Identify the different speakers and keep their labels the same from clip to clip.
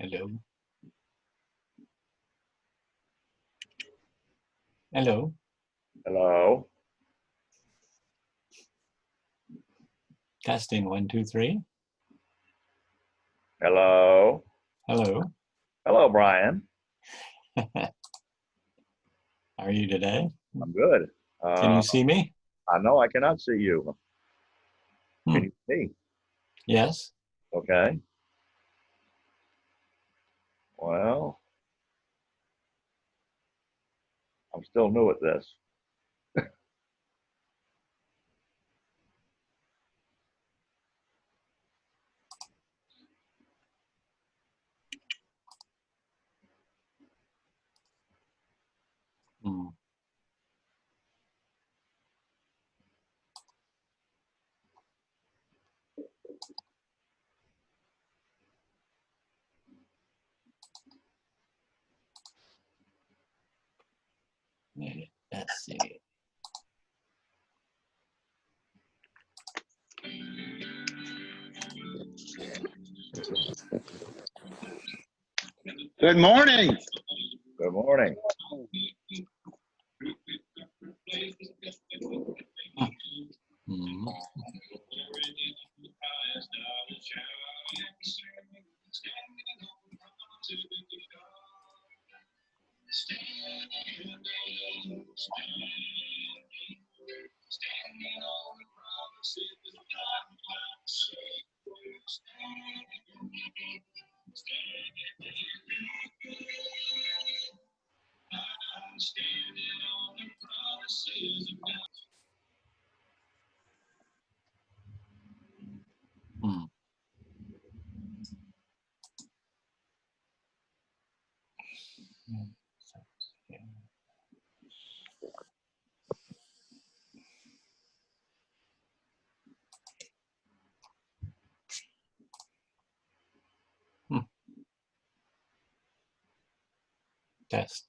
Speaker 1: Hello. Hello.
Speaker 2: Hello.
Speaker 1: Testing 1, 2, 3.
Speaker 2: Hello.
Speaker 1: Hello.
Speaker 2: Hello, Brian.
Speaker 1: How are you today?
Speaker 2: I'm good.
Speaker 1: Can you see me?
Speaker 2: I know I cannot see you. Can you see me?
Speaker 1: Yes.
Speaker 2: Okay. Well, I'm still new at this.
Speaker 1: Hmm. Let's see.
Speaker 3: Good morning.
Speaker 2: Good morning.
Speaker 1: Hmm. Hmm. Hmm. Test.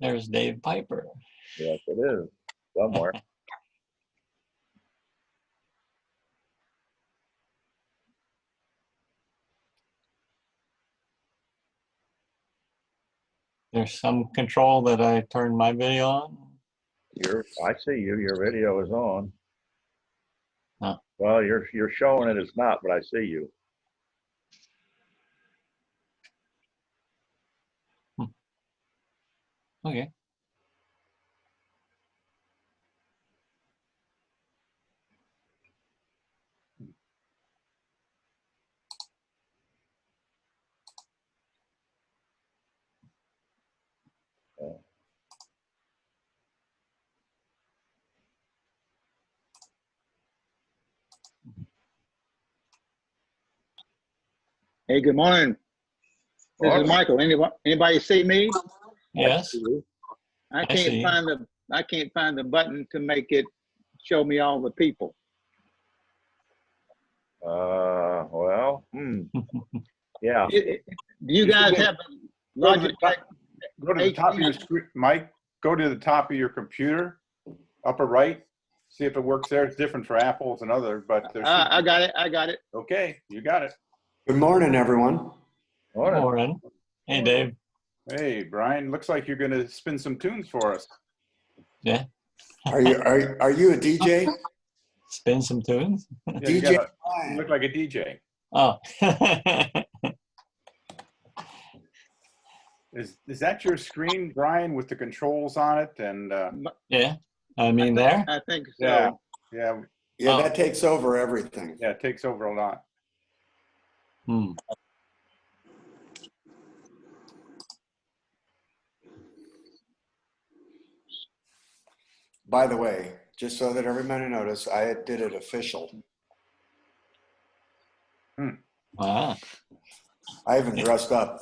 Speaker 1: There's Dave Piper.
Speaker 2: Yes, it is. Somewhere.
Speaker 1: There's some control that I turned my video on.
Speaker 2: I see you. Your video is on.
Speaker 1: Huh.
Speaker 2: Well, you're showing it as not, but I see you.
Speaker 1: Okay.
Speaker 3: Hey, good morning. This is Michael. Anybody see me?
Speaker 1: Yes.
Speaker 3: I can't find the button to make it show me all the people.
Speaker 2: Well, Yeah.
Speaker 3: Do you guys have a
Speaker 4: Go to the
Speaker 3: Logitech?
Speaker 4: top, go to the top of your
Speaker 3: HD?
Speaker 4: screen, Mike, go to the top of your computer, upper right, see if it works there. It's different for Apples and others, but there's.
Speaker 3: I got it. I got it.
Speaker 4: Okay, you got it.
Speaker 5: Good morning, everyone.
Speaker 2: Morning.
Speaker 1: Morning. Hey, Dave.
Speaker 4: Hey, Brian, looks like you're gonna spin some tunes for us.
Speaker 1: Yeah.
Speaker 5: Are you a DJ?
Speaker 1: Spin some tunes.
Speaker 4: Yeah, you
Speaker 5: DJ
Speaker 4: you look like a DJ.
Speaker 1: Oh.
Speaker 4: Is that your screen, Brian, with the controls on it? And
Speaker 1: Yeah. I mean, there.
Speaker 3: I think so.
Speaker 4: yeah, yeah,
Speaker 5: Yeah,
Speaker 1: Oh.
Speaker 5: that takes over everything.
Speaker 4: yeah, it takes over a lot.
Speaker 1: Hmm.
Speaker 5: By the way, just so that everybody knows, I did it official.
Speaker 1: Wow.
Speaker 5: I even dressed up.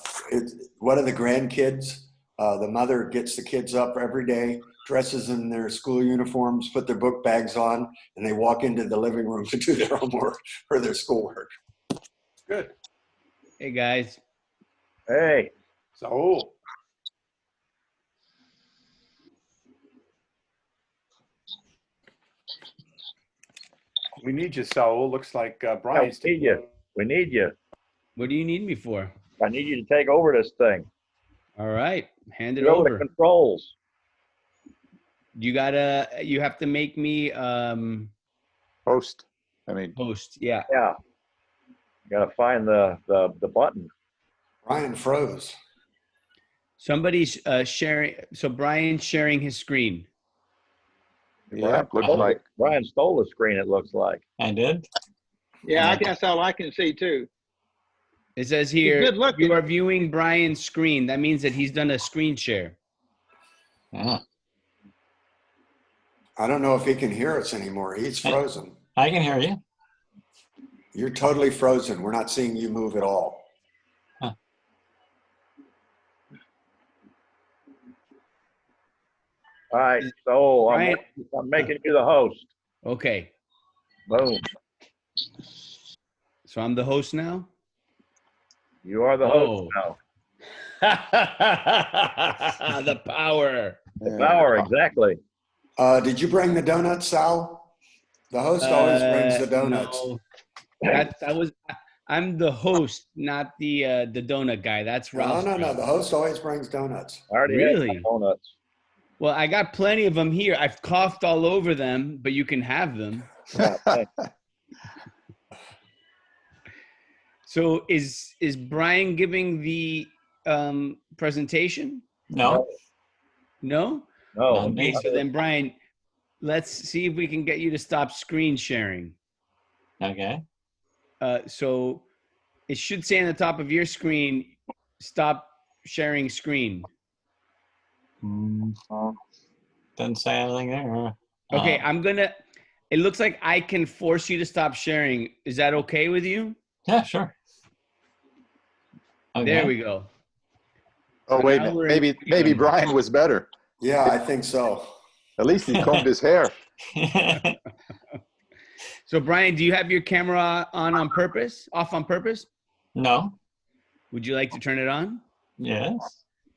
Speaker 5: One of the grandkids, the mother gets the kids up every day, dresses in their school uniforms, put their book bags on, and they walk into the living room to do their homework or their schoolwork.
Speaker 4: Good.
Speaker 6: Hey guys,
Speaker 2: Hey,
Speaker 4: So, we need you, Saul. Looks like Brian's
Speaker 2: we need you. We need you.
Speaker 6: what do you need me for?
Speaker 2: I need you to take over this thing.
Speaker 6: All right, hand it
Speaker 2: Go to
Speaker 6: over.
Speaker 2: controls.
Speaker 6: You have to make me
Speaker 7: Host. I mean,
Speaker 6: host. Yeah.
Speaker 2: Yeah. You gotta find the button.
Speaker 5: Brian froze.
Speaker 6: Somebody's sharing. So Brian's sharing his screen.
Speaker 7: yeah, looks
Speaker 2: stole-
Speaker 7: like
Speaker 2: Brian stole the screen, it looks like.
Speaker 1: I did.
Speaker 3: Yeah, that's all I can see too.
Speaker 6: It says here,
Speaker 3: good looking.
Speaker 6: you are viewing Brian's screen. That means that he's done a screen share.
Speaker 1: Yeah.
Speaker 5: I don't know if he can hear us anymore. He's frozen.
Speaker 1: I can hear you.
Speaker 5: You're totally frozen. We're not seeing you move at all.
Speaker 2: All right, so
Speaker 6: Brian-
Speaker 2: I'm making you the host.
Speaker 6: Okay.
Speaker 2: Boom.
Speaker 6: So I'm the host now.
Speaker 2: You are the host now.
Speaker 6: The power.
Speaker 2: The power, exactly.
Speaker 5: Did you bring the donuts, Sal? The host always brings the donuts.
Speaker 6: No. I'm the host, not the donut guy. That's
Speaker 5: No,
Speaker 6: Ralph's.
Speaker 5: no, no. The host always brings donuts.
Speaker 2: I already had
Speaker 6: Really?
Speaker 2: my donuts.
Speaker 6: Well, I got plenty of them here. I've coughed all over them, but you can have them.
Speaker 2: Yeah, thanks.
Speaker 6: So is Brian giving the presentation?
Speaker 1: No.
Speaker 6: No?
Speaker 2: No.
Speaker 6: Okay, so then Brian, let's see if we can get you to stop screen sharing.
Speaker 1: Okay.
Speaker 6: So it should say on the top of your screen, stop sharing screen.
Speaker 1: Didn't say anything there.
Speaker 6: Okay, it looks like I can force you to stop sharing. Is that okay with you?
Speaker 1: Yeah, sure. Okay.
Speaker 6: There we go.
Speaker 7: oh,
Speaker 6: So
Speaker 7: wait a
Speaker 6: now
Speaker 7: minute.
Speaker 6: we're in
Speaker 7: Maybe
Speaker 6: freedom.
Speaker 7: Brian was better.
Speaker 5: Yeah, I think so.
Speaker 7: At least he combed his hair.
Speaker 6: So Brian, do you have your camera on purpose? Off on purpose?
Speaker 1: No.
Speaker 6: Would you like to turn it on?
Speaker 1: Yes.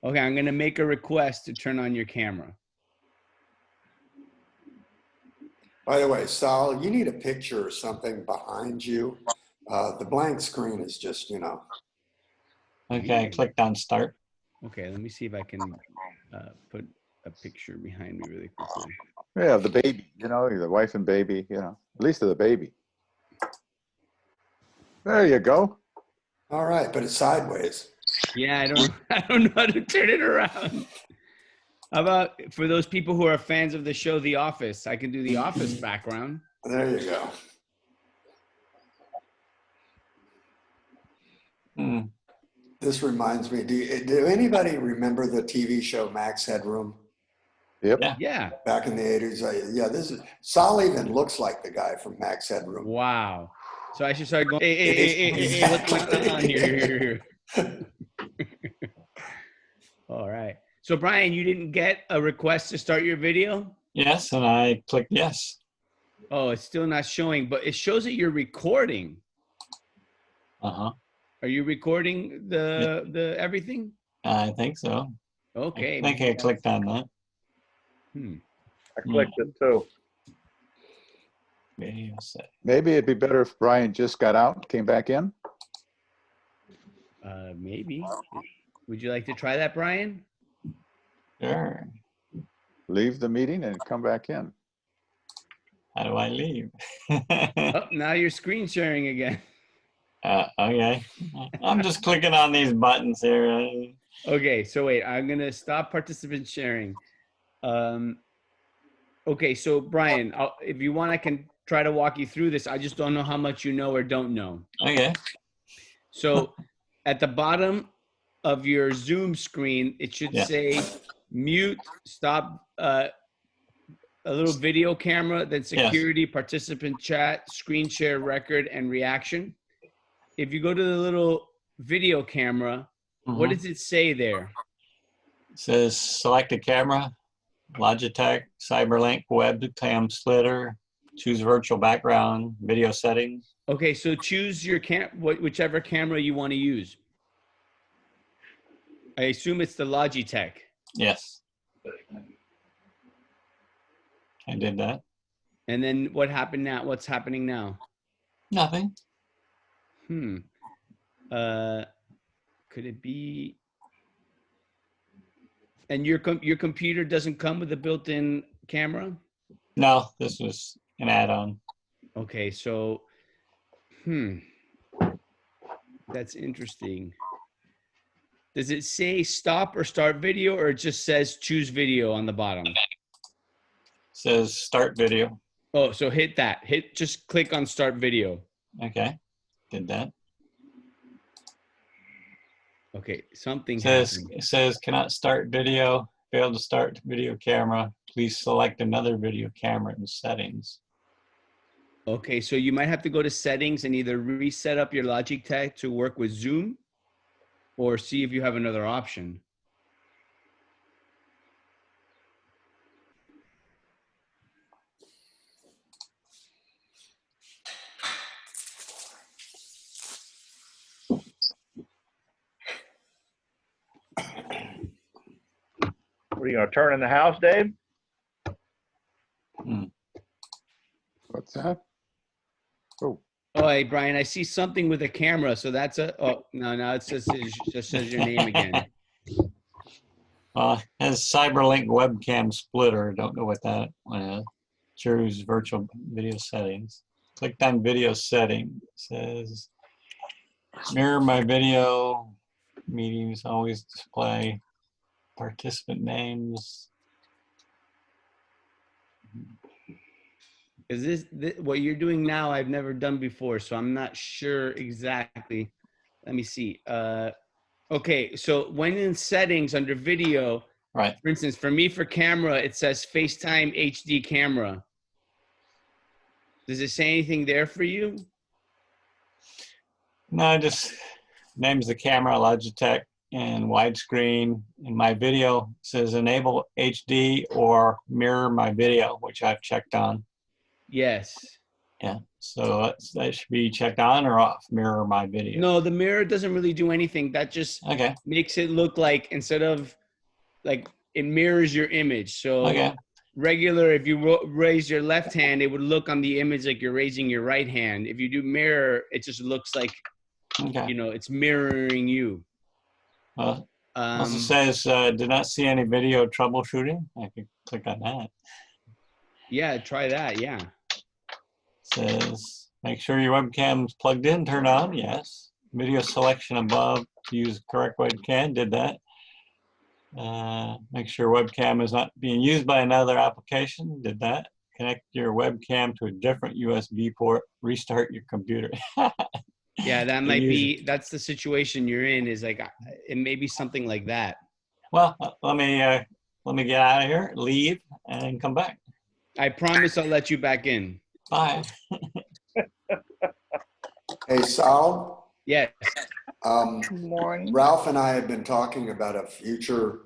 Speaker 6: Okay, I'm gonna make a request to turn on your camera.
Speaker 5: By the way, Sal, you need a picture or something behind you. The blank screen is just,
Speaker 1: Okay, I clicked on start.
Speaker 6: Okay, let me see if I can put a picture behind me really quickly.
Speaker 7: Yeah, the baby, the wife and baby, at least of the baby. There you go.
Speaker 5: all right, but it's sideways.
Speaker 6: Yeah, I don't know how to turn it around. How about for those people who are fans of the show The Office, I can do the Office background.
Speaker 5: There you go.
Speaker 1: Hmm.
Speaker 5: This reminds me, do anybody remember the TV show Max Headroom
Speaker 7: Yep.
Speaker 1: Yeah.
Speaker 6: Yeah.
Speaker 5: back in the 80s? Yeah, Sal even looks like the guy from Max Headroom.
Speaker 6: Wow. So I should start going, hey, what's going on here? All right. So Brian, you didn't get a request to start your video?
Speaker 1: Yes, and I clicked yes.
Speaker 6: Oh, it's still not showing, but it shows that you're recording.
Speaker 1: Uh-huh.
Speaker 6: Are you recording the everything?
Speaker 1: I think so.
Speaker 6: Okay.
Speaker 1: I think I clicked on that.
Speaker 2: I clicked it too.
Speaker 1: Video set.
Speaker 7: Maybe it'd be better if Brian just got out, came back in.
Speaker 6: Maybe. Would you like to try that, Brian?
Speaker 1: Sure.
Speaker 7: Leave the meeting and come back in.
Speaker 1: How do I leave?
Speaker 6: Oh, now you're screen sharing again.
Speaker 1: Okay. I'm just clicking on these buttons here.
Speaker 6: Okay, so wait, I'm gonna stop participant sharing. Okay, so Brian, if you want, I can try to walk you through this. I just don't know how much you know or don't know.
Speaker 1: Okay.
Speaker 6: So at the bottom of your Zoom screen, it should
Speaker 1: Yeah.
Speaker 6: say mute, stop, a little video camera, then security, participant chat, screen share, record, and reaction. If you go to the little video camera, what does it say there?
Speaker 1: It says select a camera, Logitech, CyberLink, webcam splitter, choose virtual background, video settings.
Speaker 6: Okay, so choose your whichever camera you want to use. I assume it's the Logitech.
Speaker 1: Yes. I did that.
Speaker 6: And then what happened now? What's happening now?
Speaker 1: Nothing.
Speaker 6: Could it be? And your computer doesn't come with a built-in camera?
Speaker 1: No, this was an add-on.
Speaker 6: Okay, so, that's interesting. Does it say stop or start video, or it just says choose video on the bottom?
Speaker 1: It says start video.
Speaker 6: Oh, so hit that. Just click on start video.
Speaker 1: Okay. Did that.
Speaker 6: Okay, something
Speaker 1: It
Speaker 6: happened.
Speaker 1: says cannot start video. Failed to start video camera. Please select another video camera in settings.
Speaker 6: Okay, so you might have to go to settings and either reset up your Logitech to work with Zoom or see if you have another option.
Speaker 2: What are you gonna turn in the house, Dave?
Speaker 7: What's that? Oh,
Speaker 6: Oh, hey, Brian, I see something with a camera. So that's oh, no, it just says your name again.
Speaker 1: Has CyberLink webcam splitter. Don't know what that one is. Choose virtual video settings. Clicked on video setting. It says mirror my video. Meetings always display participant names.
Speaker 6: Is this what you're doing now? I've never done before, so I'm not sure exactly. Let me see. Okay, so when in settings under video,
Speaker 1: Right.
Speaker 6: for instance, for me for camera, it says FaceTime HD camera. Does it say anything there for you?
Speaker 1: No, just names the camera, Logitech, and widescreen. In my video, it says enable HD or mirror my video, which I've checked on.
Speaker 6: Yes.
Speaker 1: Yeah, so that should be checked on or off, mirror my video.
Speaker 6: No, the mirror doesn't really do anything. That just
Speaker 1: Okay.
Speaker 6: makes it look like instead of like it mirrors your image. So
Speaker 1: Okay.
Speaker 6: regular, if you raise your left hand, it would look on the image like you're raising your right hand. If you do mirror, it just looks like,
Speaker 1: Okay.
Speaker 6: you know, it's mirroring you.
Speaker 1: Also says, did not see any video troubleshooting. I could click on that.
Speaker 6: Yeah, try that. Yeah.
Speaker 1: Says, make sure your webcam's plugged in, turn on. Yes. Video selection above to use correct webcam. Did that. Make sure webcam is not being used by another application. Did that. Connect your webcam to a different USB port. Restart your computer.
Speaker 6: Yeah, that might be, that's the situation you're in, is like, it may be something like that.
Speaker 1: Well, let me get out of here, leave, and come back.
Speaker 6: I promise I'll let you back in.
Speaker 1: Bye.
Speaker 5: Hey, Sal,
Speaker 6: Yes.
Speaker 3: Morning.
Speaker 5: Ralph and I have been talking about a future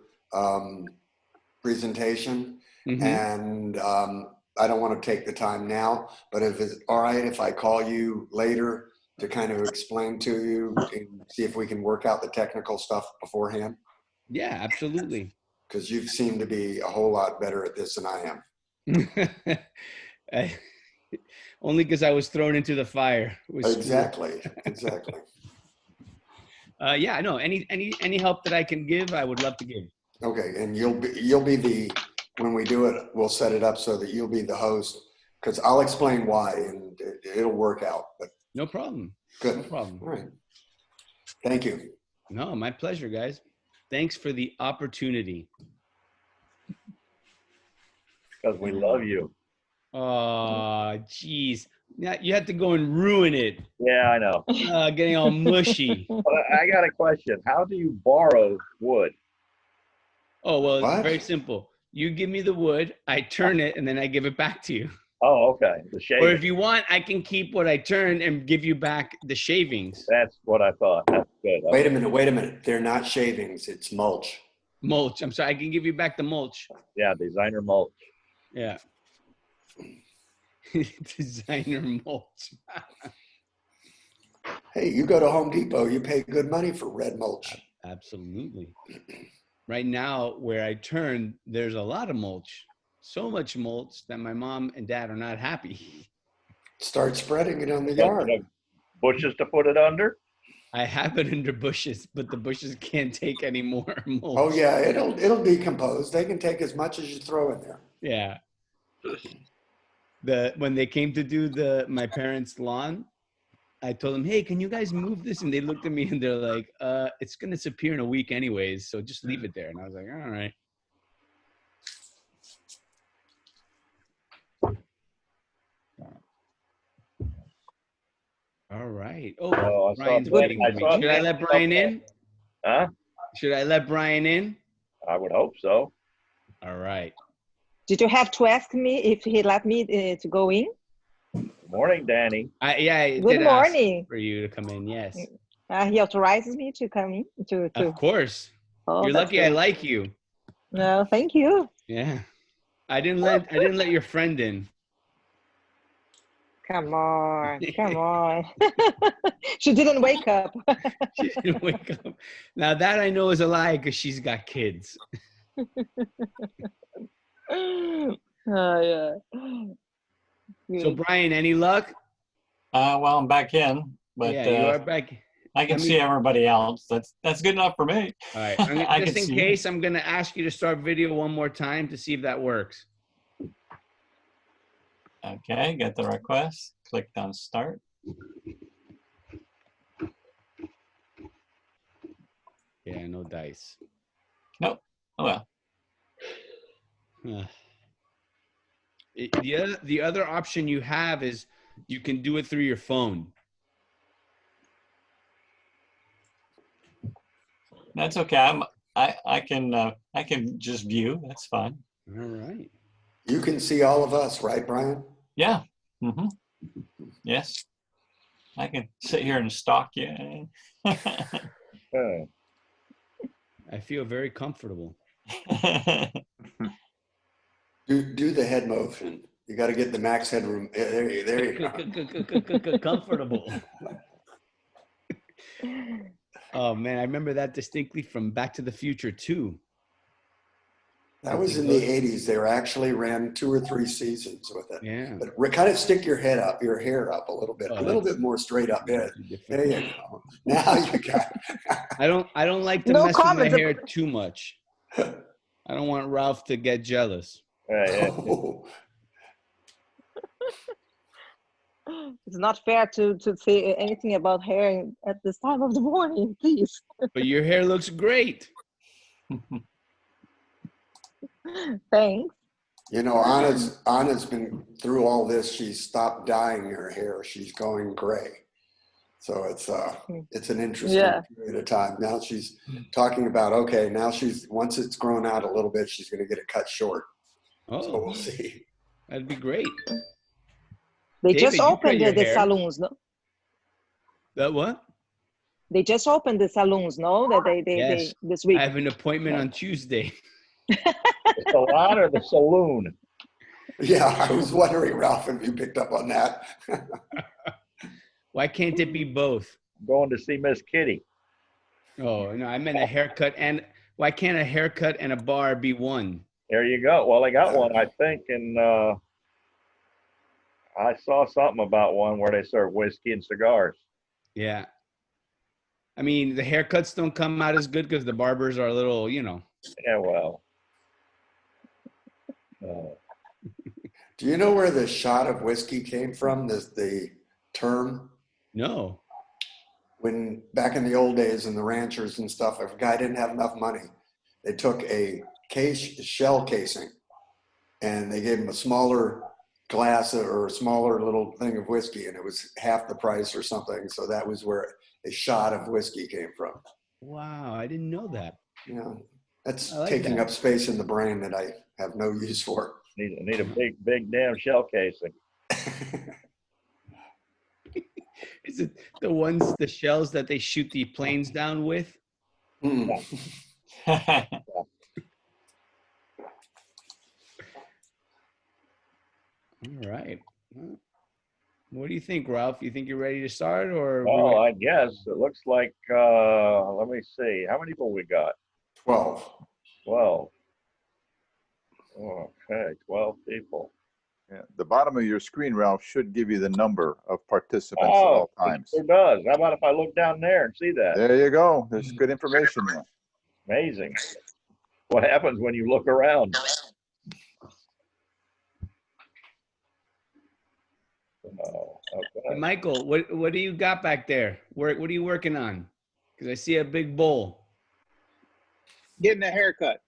Speaker 5: presentation, and I don't want to take the time now, but if it's all right if I call you later to kind of explain to you and see if we can work out the technical stuff beforehand?
Speaker 6: Yeah, absolutely.
Speaker 5: Because you seem to be a whole lot better at this than I am.
Speaker 6: Only because I was thrown into the fire. With school.
Speaker 5: Exactly.
Speaker 6: Yeah, no. Any help that I can give, I would love to give.
Speaker 5: Okay, and you'll be the, when we do it, we'll set it up so that you'll be the host, because I'll explain why, and it'll work out. But
Speaker 6: No problem.
Speaker 5: good.
Speaker 6: No problem.
Speaker 5: All right. Thank you.
Speaker 6: No, my pleasure, guys. Thanks for the opportunity.
Speaker 2: Because we love you.
Speaker 6: Oh, geez. Now you have to go and ruin it.
Speaker 2: Yeah, I know.
Speaker 6: Getting all mushy.
Speaker 2: But I got a question. How do you borrow wood?
Speaker 6: Oh, well, it's
Speaker 5: What?
Speaker 6: very simple. You give me the wood, I turn it, and then I give it back to you.
Speaker 2: Oh, okay. The
Speaker 6: Or
Speaker 2: shaving.
Speaker 6: if you want, I can keep what I turn and give you back the shavings.
Speaker 2: That's what I thought. That's good.
Speaker 5: Wait a minute. They're not shavings. It's mulch.
Speaker 6: Mulch. I'm sorry, I can give you back the mulch.
Speaker 2: Yeah, designer mulch.
Speaker 6: Yeah. Designer mulch.
Speaker 5: Hey, you go to Home Depot, you pay good money for red mulch.
Speaker 6: Absolutely. Right now, where I turn, there's a lot of mulch. So much mulch that my mom and dad are not happy.
Speaker 5: Start spreading it on the
Speaker 2: Got
Speaker 5: yard.
Speaker 2: the bushes to put it under?
Speaker 6: I have it under bushes, but the bushes can't take any more mulch.
Speaker 5: Oh yeah, it'll decompose. They can take as much as you throw in there.
Speaker 6: Yeah. When they came to do my parents' lawn, I told them, hey, can you guys move this? And they looked at me and they're like, it's going to disappear in a week anyways, so just leave it there. And I was like, all right. All right. Oh,
Speaker 2: Oh, I saw
Speaker 6: Brian's
Speaker 2: Brett-
Speaker 6: waiting for me.
Speaker 2: saw
Speaker 6: Should I let
Speaker 2: Brett-
Speaker 6: Brian in?
Speaker 2: Huh?
Speaker 6: Should I let Brian in?
Speaker 2: I would hope so.
Speaker 6: All right.
Speaker 8: Did you have to ask me if he let me to go in?
Speaker 2: Morning, Danny.
Speaker 6: I
Speaker 8: Good
Speaker 6: did ask
Speaker 8: morning.
Speaker 6: for you to come in. Yes,
Speaker 8: He authorizes me to come in.
Speaker 6: of course.
Speaker 8: Oh,
Speaker 6: You're
Speaker 8: that's
Speaker 6: lucky I
Speaker 8: good.
Speaker 6: like you.
Speaker 8: No, thank you.
Speaker 6: Yeah. I didn't let your friend in.
Speaker 8: Come on, come on. She didn't wake up.
Speaker 6: She didn't wake up. Now that I know is a lie because she's got kids.
Speaker 8: Oh yeah.
Speaker 6: So
Speaker 8: Good.
Speaker 6: Brian, any luck?
Speaker 1: Well, I'm back in, but
Speaker 6: Yeah, you are back.
Speaker 1: I can
Speaker 6: let me-
Speaker 1: see everybody else. That's good enough for me.
Speaker 6: All right.
Speaker 1: I
Speaker 6: Just
Speaker 1: can
Speaker 6: in
Speaker 1: see
Speaker 6: case, I'm gonna ask you to start video one more time to see if that works.
Speaker 1: Okay, got the request. Clicked on start.
Speaker 6: Yeah, no dice.
Speaker 1: Nope. Oh well.
Speaker 6: The other option you have is you can do it through your phone.
Speaker 1: That's okay. I can just view. That's fine.
Speaker 6: All right.
Speaker 5: You can see all of us, right, Brian?
Speaker 1: Yeah. Mm-hmm. Yes. I can sit here and stalk you.
Speaker 2: Oh,
Speaker 6: I feel very comfortable.
Speaker 5: Do the head motion. You got to get the max headroom. There you go.
Speaker 6: Comfortable. Oh man, I remember that distinctly from Back to the Future 2.
Speaker 5: That was in the 80s. They actually ran 2 or 3 seasons with it.
Speaker 6: Yeah.
Speaker 5: But kind of stick your hair up a little bit,
Speaker 6: Oh,
Speaker 5: a little
Speaker 6: that's-
Speaker 5: bit more straight up. Yeah,
Speaker 6: Different.
Speaker 5: there you go. Now you got.
Speaker 6: I don't like to
Speaker 8: No
Speaker 6: mess with my
Speaker 8: comments.
Speaker 6: hair too much. I don't want Ralph to get jealous.
Speaker 2: yeah.
Speaker 5: Oh,
Speaker 8: It's not fair to say anything about hair at this time of the morning, please.
Speaker 6: But your hair looks great.
Speaker 8: Thanks.
Speaker 5: you know, Anna's been through all this. She's stopped dyeing her hair. She's going gray. So it's an interesting
Speaker 8: Yeah.
Speaker 5: period of time. Now she's talking about, okay, now once it's grown out a little bit, she's going to get it cut short. So
Speaker 6: Oh,
Speaker 5: we'll see.
Speaker 6: that'd be great.
Speaker 8: They
Speaker 6: David,
Speaker 8: just
Speaker 6: you cut
Speaker 8: opened
Speaker 6: your
Speaker 8: the
Speaker 6: hair.
Speaker 8: saloons, no?
Speaker 6: That what?
Speaker 8: They just opened the saloons, no? That they
Speaker 6: Yes.
Speaker 8: this week.
Speaker 6: I have an appointment on Tuesday.
Speaker 2: The salon or the saloon?
Speaker 5: Yeah, I was wondering, Ralph, if you picked up on that.
Speaker 6: Why can't it be both?
Speaker 2: Going to see Miss Kitty.
Speaker 6: Oh, no, I meant a haircut. And why can't a haircut and a bar be one?
Speaker 2: There you go. Well, they got one, I think, and I saw something about one where they serve whiskey and cigars.
Speaker 6: Yeah. I mean, the haircuts don't come out as good because the barbers are a little, you know.
Speaker 2: Yeah, well.
Speaker 5: Do you know where the shot of whiskey came from? The term?
Speaker 6: No.
Speaker 5: When back in the old days and the ranchers and stuff, if a guy didn't have enough money, they took a shell casing and they gave him a smaller glass or a smaller little thing of whiskey, and it was half the price or something. So that was where a shot of whiskey came from.
Speaker 6: Wow, I didn't know that.
Speaker 5: You know, that's
Speaker 6: like
Speaker 5: taking
Speaker 6: that.
Speaker 5: up space in the brain that I have no use for.
Speaker 2: Need a big damn shell casing.
Speaker 6: Is it the shells that they shoot the planes down with?
Speaker 5: Mm.
Speaker 6: All right. Well, what do you think, Ralph? You think you're ready to start, or
Speaker 2: Oh, I guess it looks like. Let me see. How many people we got?
Speaker 5: 12.
Speaker 2: 12. Okay, 12 people.
Speaker 7: Yeah. The bottom of your screen, Ralph, should give you the number of participants at
Speaker 2: Oh,
Speaker 7: all times.
Speaker 2: it sure does. How about if I look down there and see that?
Speaker 7: There you go. There's good information there.
Speaker 2: Amazing. What happens when you look around? Oh,
Speaker 6: Hey,
Speaker 2: okay.
Speaker 6: Michael, what do you got back there? What are you working on? Because I see a big bowl.
Speaker 3: Getting a haircut.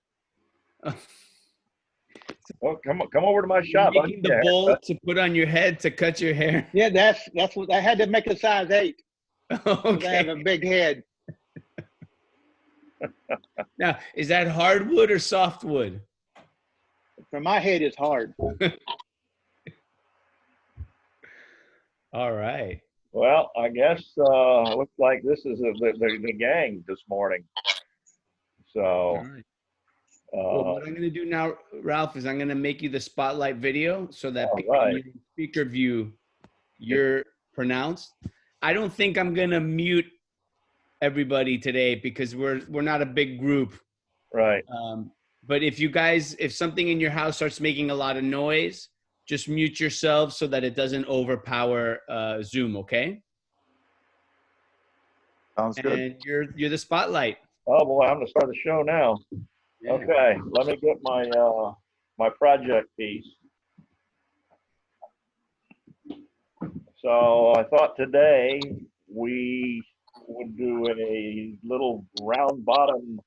Speaker 2: Well, come over to my
Speaker 6: You're
Speaker 2: shop.
Speaker 6: making the bowl to put on your head to cut your hair.
Speaker 3: Yeah, that's what I had to make a size 8. 'Cause I have a
Speaker 6: Okay.
Speaker 3: big head.
Speaker 6: Now, is that hardwood or softwood?
Speaker 3: For my head, it's hard.
Speaker 6: All right.
Speaker 2: Well, I guess looks like this is the gang this morning. So,
Speaker 6: All right. Well, what I'm going to do now, Ralph, is I'm going to make you the spotlight video so that
Speaker 2: All
Speaker 6: people
Speaker 2: right.
Speaker 6: in your speaker view you're pronounced. I don't think I'm going to mute everybody today because we're not a big group.
Speaker 2: right.
Speaker 6: But if something in your house starts making a lot of noise, just mute yourself so that it doesn't overpower Zoom, okay?
Speaker 7: Sounds good.
Speaker 6: And you're the spotlight.
Speaker 2: Oh boy, I'm gonna start the show now.
Speaker 6: Yeah.
Speaker 2: Okay, let me get my my project piece. So I thought today we would do a little round bottom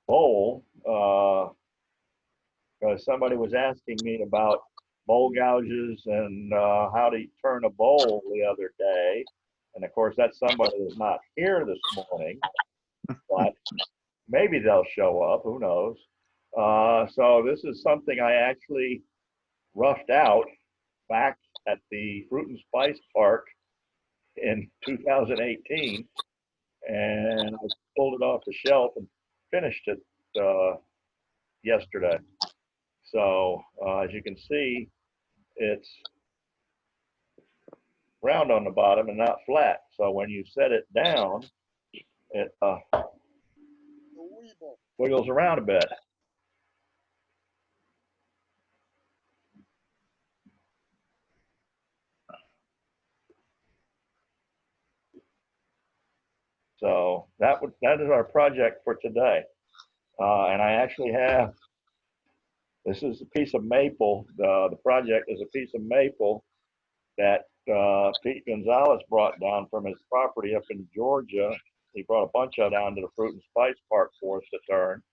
Speaker 2: bowl because somebody was asking me about bowl gouges and how to turn a bowl the other day. And of course, that somebody is not here this morning, but maybe they'll show up. Who knows? So this is something I actually roughed out back at the Fruit and Spice Park in 2018, and I pulled it off the shelf and finished it yesterday. So as you can see, it's round on the bottom and not flat. So when you set it down, it wiggles around a bit. So that is our project for today. And I actually have, this is a piece of maple. The project is a piece of maple that Pete Gonzalez brought down from his property up in Georgia. He brought a bunch of down to the Fruit and Spice Park for us to turn.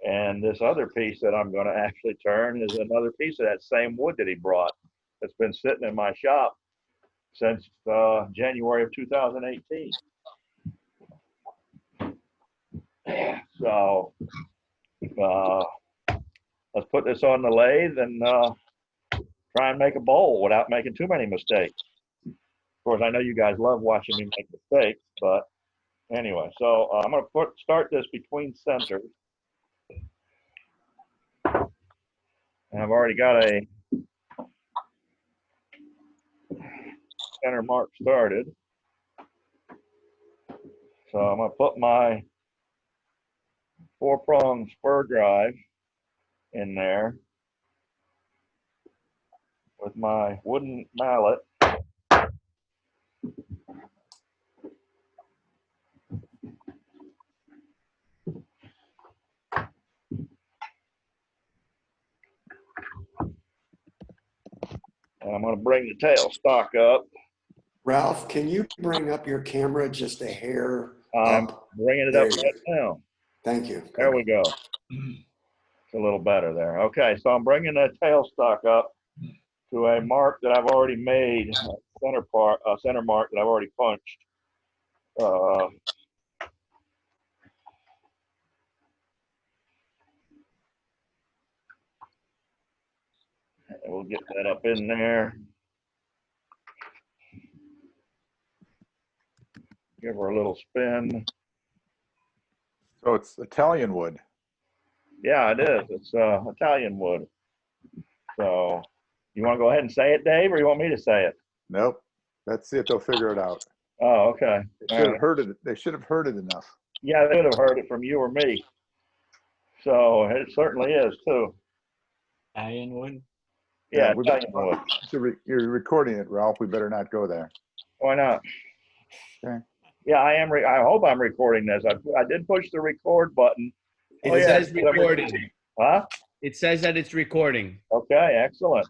Speaker 2: And this other piece that I'm going to actually turn is another piece of that same wood that he brought. That's been sitting in my shop since January of 2018. So let's put this on the lathe and try and make a bowl without making too many mistakes. Of course, I know you guys love watching me make mistakes, but anyway, so I'm going to start this between centers. And I've already got a center mark started. So I'm going to put my 4-prong spur drive in there with my wooden mallet. And I'm going to bring the tail stock up.
Speaker 5: Ralph, can you bring up your camera just a hair
Speaker 2: I'm
Speaker 5: up?
Speaker 2: bringing it
Speaker 5: There
Speaker 2: up
Speaker 5: you
Speaker 2: right now.
Speaker 5: Thank you.
Speaker 2: There we go. It's a little better there. Okay, so I'm bringing the tail stock up to a mark that I've already made, center mark that I've already punched. And we'll get that up in there. Give her a little spin.
Speaker 7: So it's Italian wood.
Speaker 2: Yeah, it is. It's Italian wood. So you want to go ahead and say it, Dave, or you want me to say it?
Speaker 7: Nope. Let's see if they'll figure it out.
Speaker 2: Oh, okay.
Speaker 7: They should have heard it. They should have heard it enough.
Speaker 2: Yeah, they would have heard it from you or me. So it certainly is too.
Speaker 1: Italian wood.
Speaker 2: Yeah,
Speaker 7: we
Speaker 2: Italian wood.
Speaker 7: You're recording it, Ralph. We better not go there.
Speaker 2: Why not?
Speaker 7: Okay.
Speaker 2: Yeah, I am. I hope I'm recording this. I did push the record button.
Speaker 6: It says recording.
Speaker 2: Huh?
Speaker 6: It says that it's recording.
Speaker 2: Okay, excellent.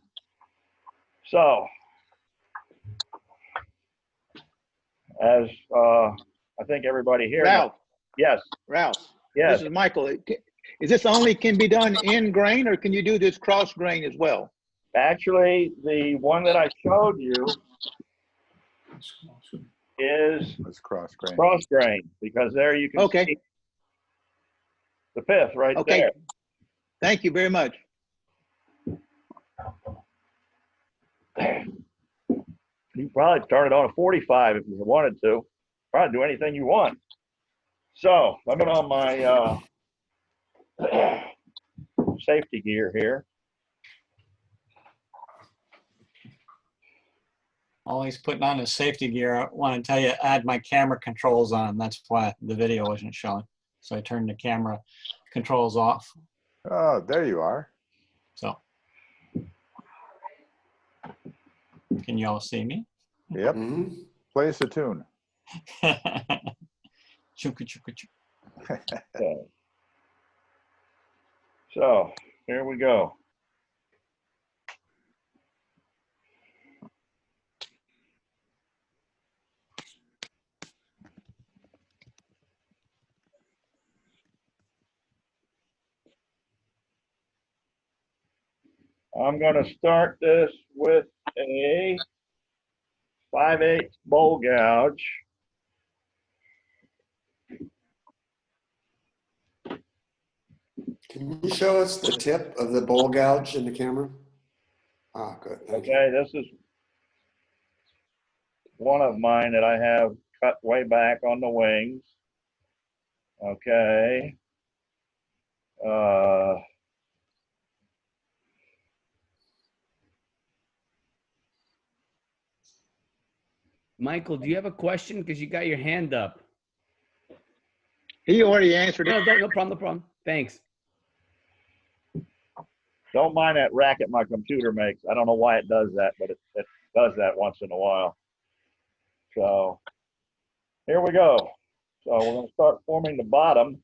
Speaker 2: So, as I think everybody here.
Speaker 3: Ralph.
Speaker 2: Yes.
Speaker 3: Ralph.
Speaker 2: Yes.
Speaker 3: This is Michael. Is this only can be done in grain, or can you do this cross grain as well?
Speaker 2: Actually, the one that I showed you is
Speaker 7: It's cross grain.
Speaker 2: cross grain, because there you can see the pith right there.
Speaker 3: Thank you very much.
Speaker 2: You probably turn it on a 45 if you wanted to. Probably do anything you want. So I'm going on my safety gear here.
Speaker 1: While he's putting on his safety gear, I want to tell you, I had my camera controls on. That's why the video wasn't showing. So I turned the camera controls off.
Speaker 7: Oh, there you are.
Speaker 1: So, can you all see me?
Speaker 7: Yep.
Speaker 5: Mhm.
Speaker 7: Play us a tune.
Speaker 1: Chunka, chunka, chunka.
Speaker 2: So here we go. I'm going to start this with a 5/8 bowl gouge.
Speaker 5: Can you show us the tip of the bowl gouge in the camera? Ah, good. Thank you.
Speaker 2: Okay, this is one of mine that I have cut way back on the wings. Okay.
Speaker 6: Michael, do you have a question? Because you got your hand up.
Speaker 3: He already answered it.
Speaker 6: No problem, no problem. Thanks.
Speaker 2: Don't mind that racket my computer makes. I don't know why it does that, but it does that once in a while. So here we go. So we're going to start forming the bottom.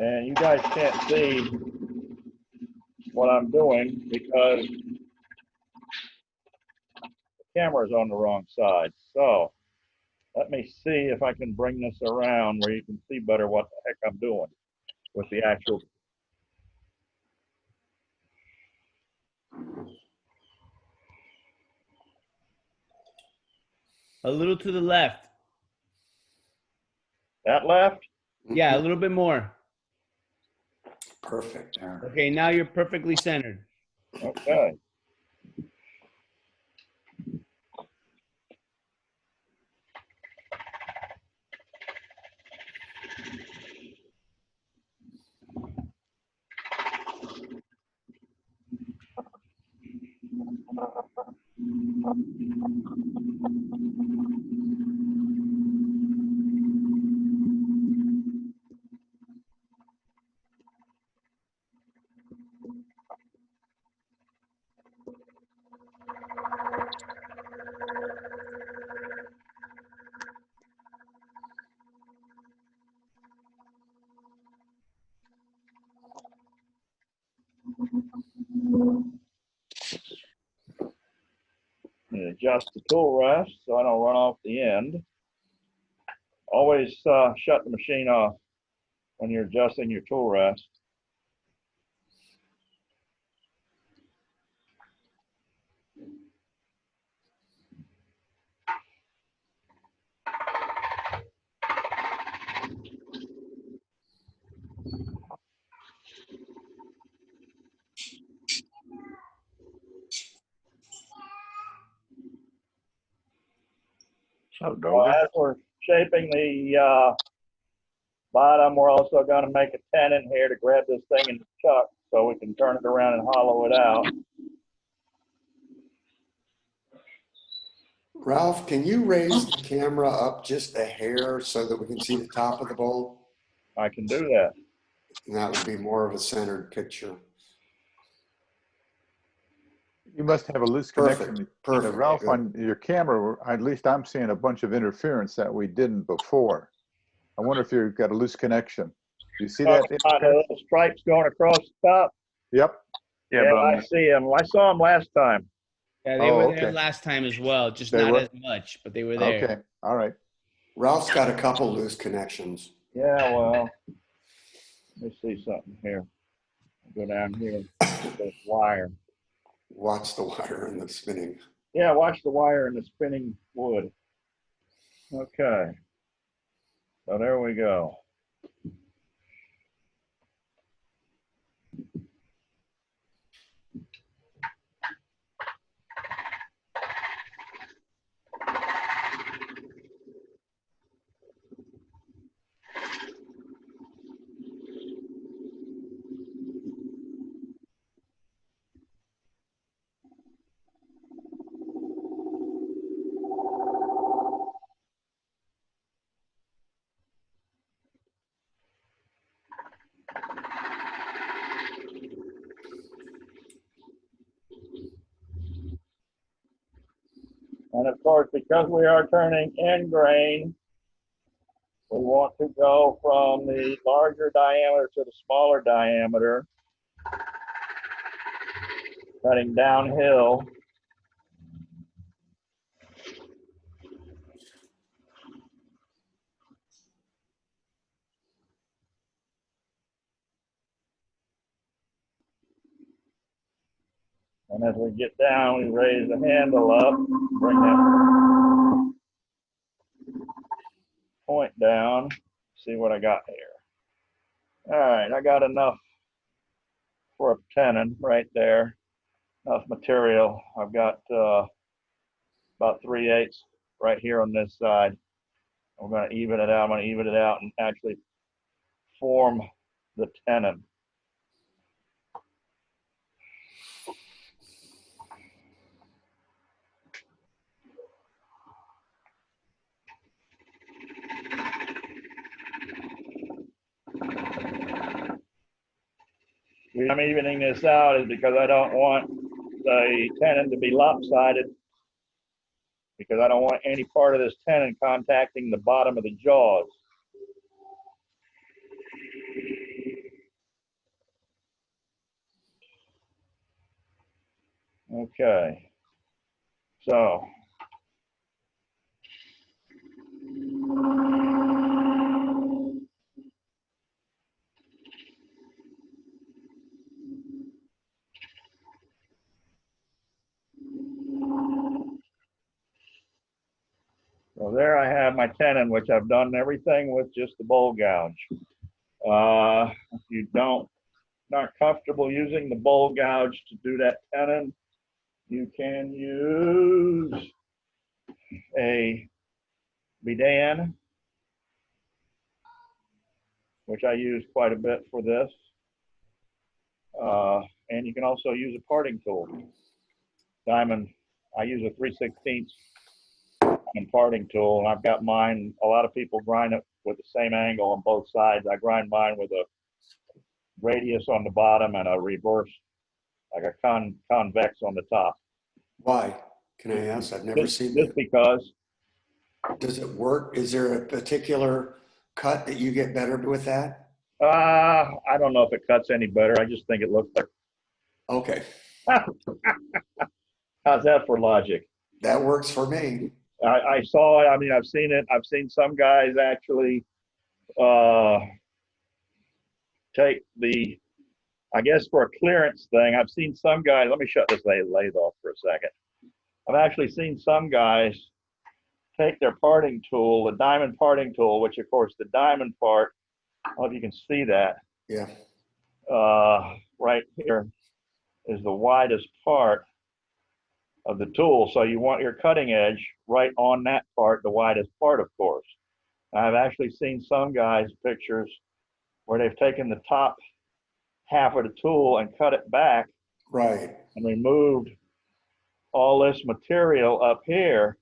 Speaker 2: And you guys can't see what I'm doing because the camera's on the wrong side. So let me see if I can bring this around where you can see better what the heck I'm doing with the actual.
Speaker 6: A little to the left.
Speaker 2: That left?
Speaker 6: Yeah, a little bit more.
Speaker 5: Perfect.
Speaker 6: Okay, now you're perfectly centered.
Speaker 2: Okay. And adjust the tool rest so I don't run off the end. Always shut the machine off when you're adjusting your tool rest.
Speaker 7: So,
Speaker 2: Well,
Speaker 7: Dover.
Speaker 2: as we're shaping the bottom, we're also going to make a tenon here to grab this thing in the chuck so we can turn it around and hollow it out.
Speaker 5: Ralph, can you raise the camera up just a hair so that we can see the top of the bowl?
Speaker 2: I can do that.
Speaker 5: And that would be more of a centered picture.
Speaker 7: You must have a loose
Speaker 5: Perfect,
Speaker 7: connection.
Speaker 5: perfect,
Speaker 7: Ralph,
Speaker 5: good.
Speaker 7: on your camera, at least I'm seeing a bunch of interference that we didn't before. I wonder if you've got a loose connection. Do you see that?
Speaker 2: The little stripes going across the top.
Speaker 7: Yep.
Speaker 2: Yeah, I see them. I saw them last time.
Speaker 6: Yeah, they
Speaker 7: Oh,
Speaker 6: were there
Speaker 7: okay.
Speaker 6: last time as well, just
Speaker 7: They
Speaker 6: not
Speaker 7: were?
Speaker 6: as much, but they were there.
Speaker 7: Okay. All right.
Speaker 5: Ralph's got a couple loose connections.
Speaker 2: Yeah, well, let me see something here. I'll go down here. This wire.
Speaker 5: Watch the wire and the spinning.
Speaker 2: Yeah, watch the wire and the spinning wood. Okay. So there we go. And of course, because we are turning end grain, we want to go from the larger diameter to the smaller diameter, cutting downhill. And as we get down, we raise the handle up, bring that point down, see what I got here. All right, I got enough for a tenon right there, enough material. I've got about 3/8 right here on this side. I'm going to even it out. I'm going to even it out and actually form the tenon. I'm evening this out is because I don't want the tenon to be lopsided, because I don't want any part of this tenon contacting the bottom of the jaws. Okay, so there I have my tenon, which I've done everything with just the bowl gouge. If you not comfortable using the bowl gouge to do that tenon, you can use a bidan, which I use quite a bit for this. And you can also use a parting tool. diamond. I use a 3/16 diamond parting tool, and I've got mine. A lot of people grind it with the same angle on both sides. I grind mine with a radius on the bottom and a reverse, like a convex on the top.
Speaker 5: Why? Can I ask? I've never seen that.
Speaker 2: Just because.
Speaker 5: Does it work? Is there a particular cut that you get better with that?
Speaker 2: I don't know if it cuts any better. I just think it looks better.
Speaker 5: Okay,
Speaker 2: How's that for logic?
Speaker 5: that works for me.
Speaker 2: I saw it. I mean, I've seen it. I've seen some guys actually take the, I guess for a clearance thing, I've seen some guys, let me shut this lathe off for a second. I've actually seen some guys take their parting tool, the diamond parting tool, which of course the diamond part, I don't know if you can see that.
Speaker 5: Yeah.
Speaker 2: Right here is the widest part of the tool. So you want your cutting edge right on that part, the widest part, of course. I've actually seen some guys' pictures where they've taken the top half of the tool and cut it back.
Speaker 5: Right.
Speaker 2: And removed all this material up here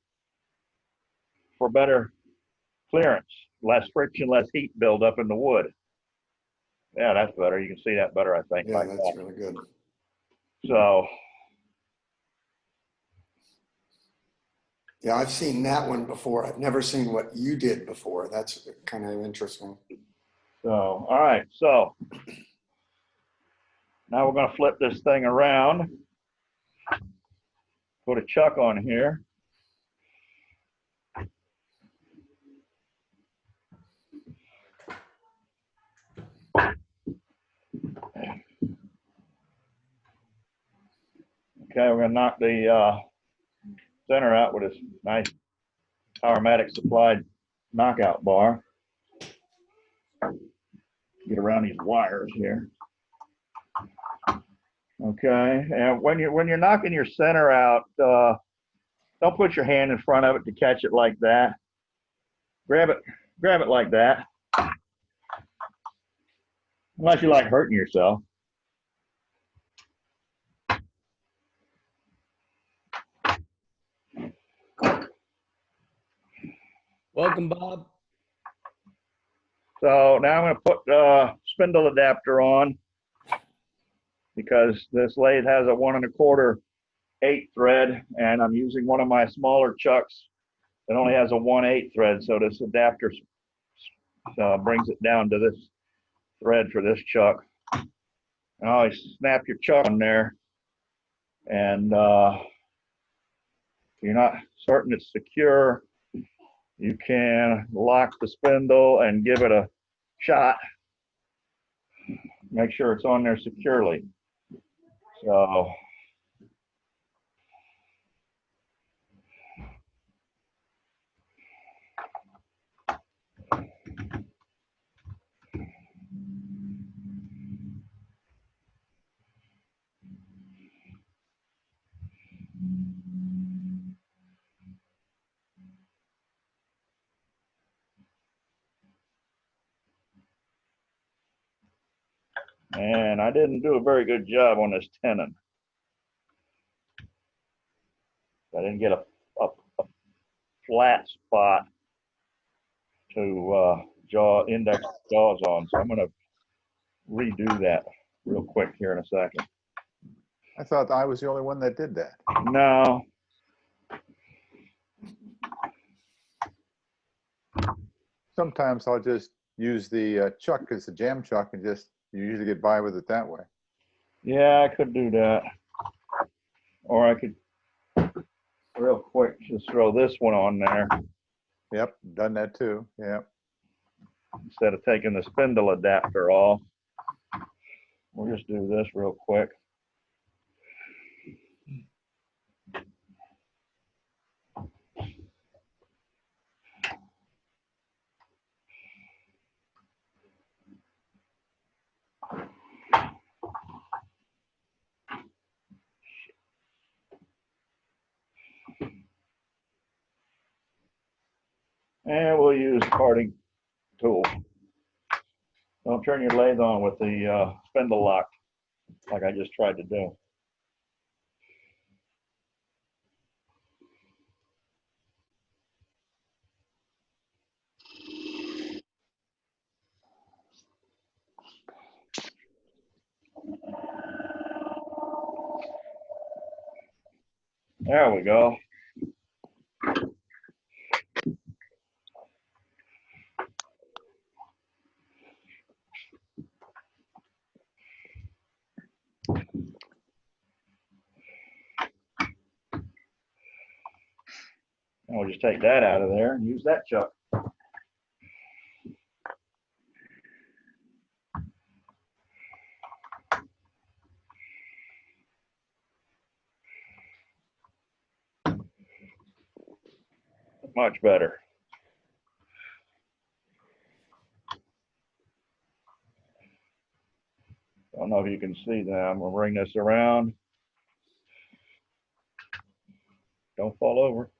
Speaker 2: for better clearance, less friction, less heat buildup in the wood. Yeah, that's better. You can see that better, I think.
Speaker 5: Yeah,
Speaker 2: like
Speaker 5: that's
Speaker 2: that.
Speaker 5: really good.
Speaker 2: So,
Speaker 5: yeah, I've seen that one before. I've never seen what you did before. That's kind of interesting.
Speaker 2: So, all right. So now we're going to flip this thing around. Put a chuck on here. Okay, we're going to knock the center out with this nice Powermatic supplied knockout bar. Get around these wires here. Okay, and when you're knocking your center out, don't put your hand in front of it to catch it like that. Grab it like that. Unless you like hurting yourself.
Speaker 6: Welcome, Bob.
Speaker 2: So now I'm going to put spindle adapter on because this lathe has a 1 1/4 8 thread, and I'm using one of my smaller chucks that only has a 1/8 thread. So this adapter brings it down to this thread for this chuck. And always snap your chuck on there, and if you're not certain it's secure, you can lock the spindle and give it a shot. Make sure it's on there securely. So and I didn't do a very good job on this tenon. I didn't get a flat spot to index jaws on, so I'm going to redo that real quick here in a second.
Speaker 7: I thought I was the only one that did that.
Speaker 2: No.
Speaker 7: Sometimes I'll just use the chuck as a jam chuck and just you usually get by with it that way.
Speaker 2: Yeah, I could do that. Or I could real quick just throw this one on there
Speaker 7: Yep, done that too. Yep.
Speaker 2: instead of taking the spindle adapter off. We'll just do this real quick. And we'll use parting tool. Don't turn your lathe on with the spindle lock like I just tried to do. There we go. And we'll just take that out of there and use that chuck. Much better. I don't know if you can see that. I'm gonna bring this around. Don't fall over.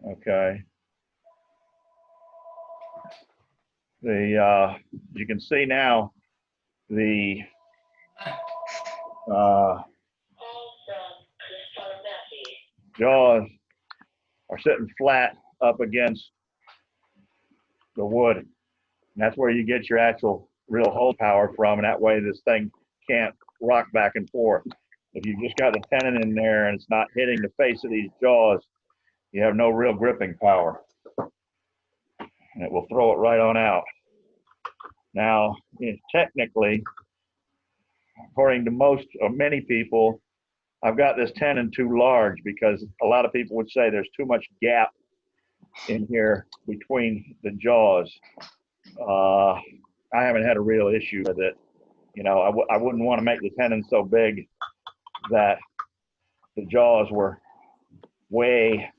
Speaker 2: Okay. You can see now the jaws are sitting flat up against the wood. And that's where you get your actual real hold power from. And that way this thing can't rock back and forth. If you just got the tenon in there and it's not hitting the face of these jaws, you have no real gripping power. And it will throw it right on out. Now, technically, according to many people, I've got this tenon too large because a lot of people would say there's too much gap in here between the jaws. I haven't had a real issue with it. You know, I wouldn't want to make the tenon so big that the jaws were way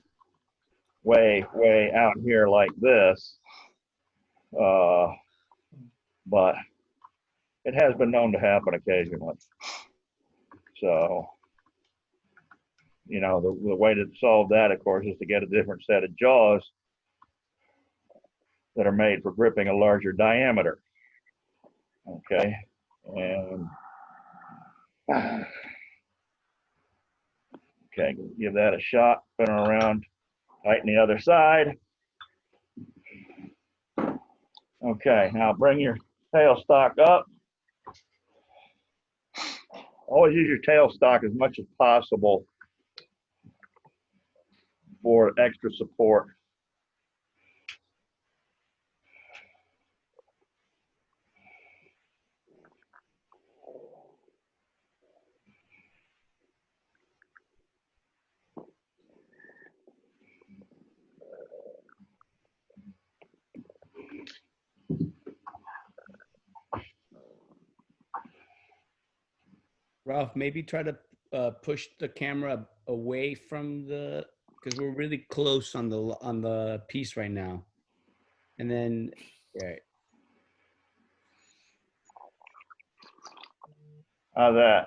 Speaker 2: out here like this. But it has been known to happen occasionally. So, you know, the way to solve that, of course, is to get a different set of jaws that are made for gripping a larger diameter. Okay, and okay, give that a shot, spin around, tighten the other side. Okay, now bring your tailstock up. Always use your tailstock as much as possible for extra support.
Speaker 6: Ralph, maybe try to push the camera away from the, because we're really close on the piece right now. And then, yeah.
Speaker 2: How's that?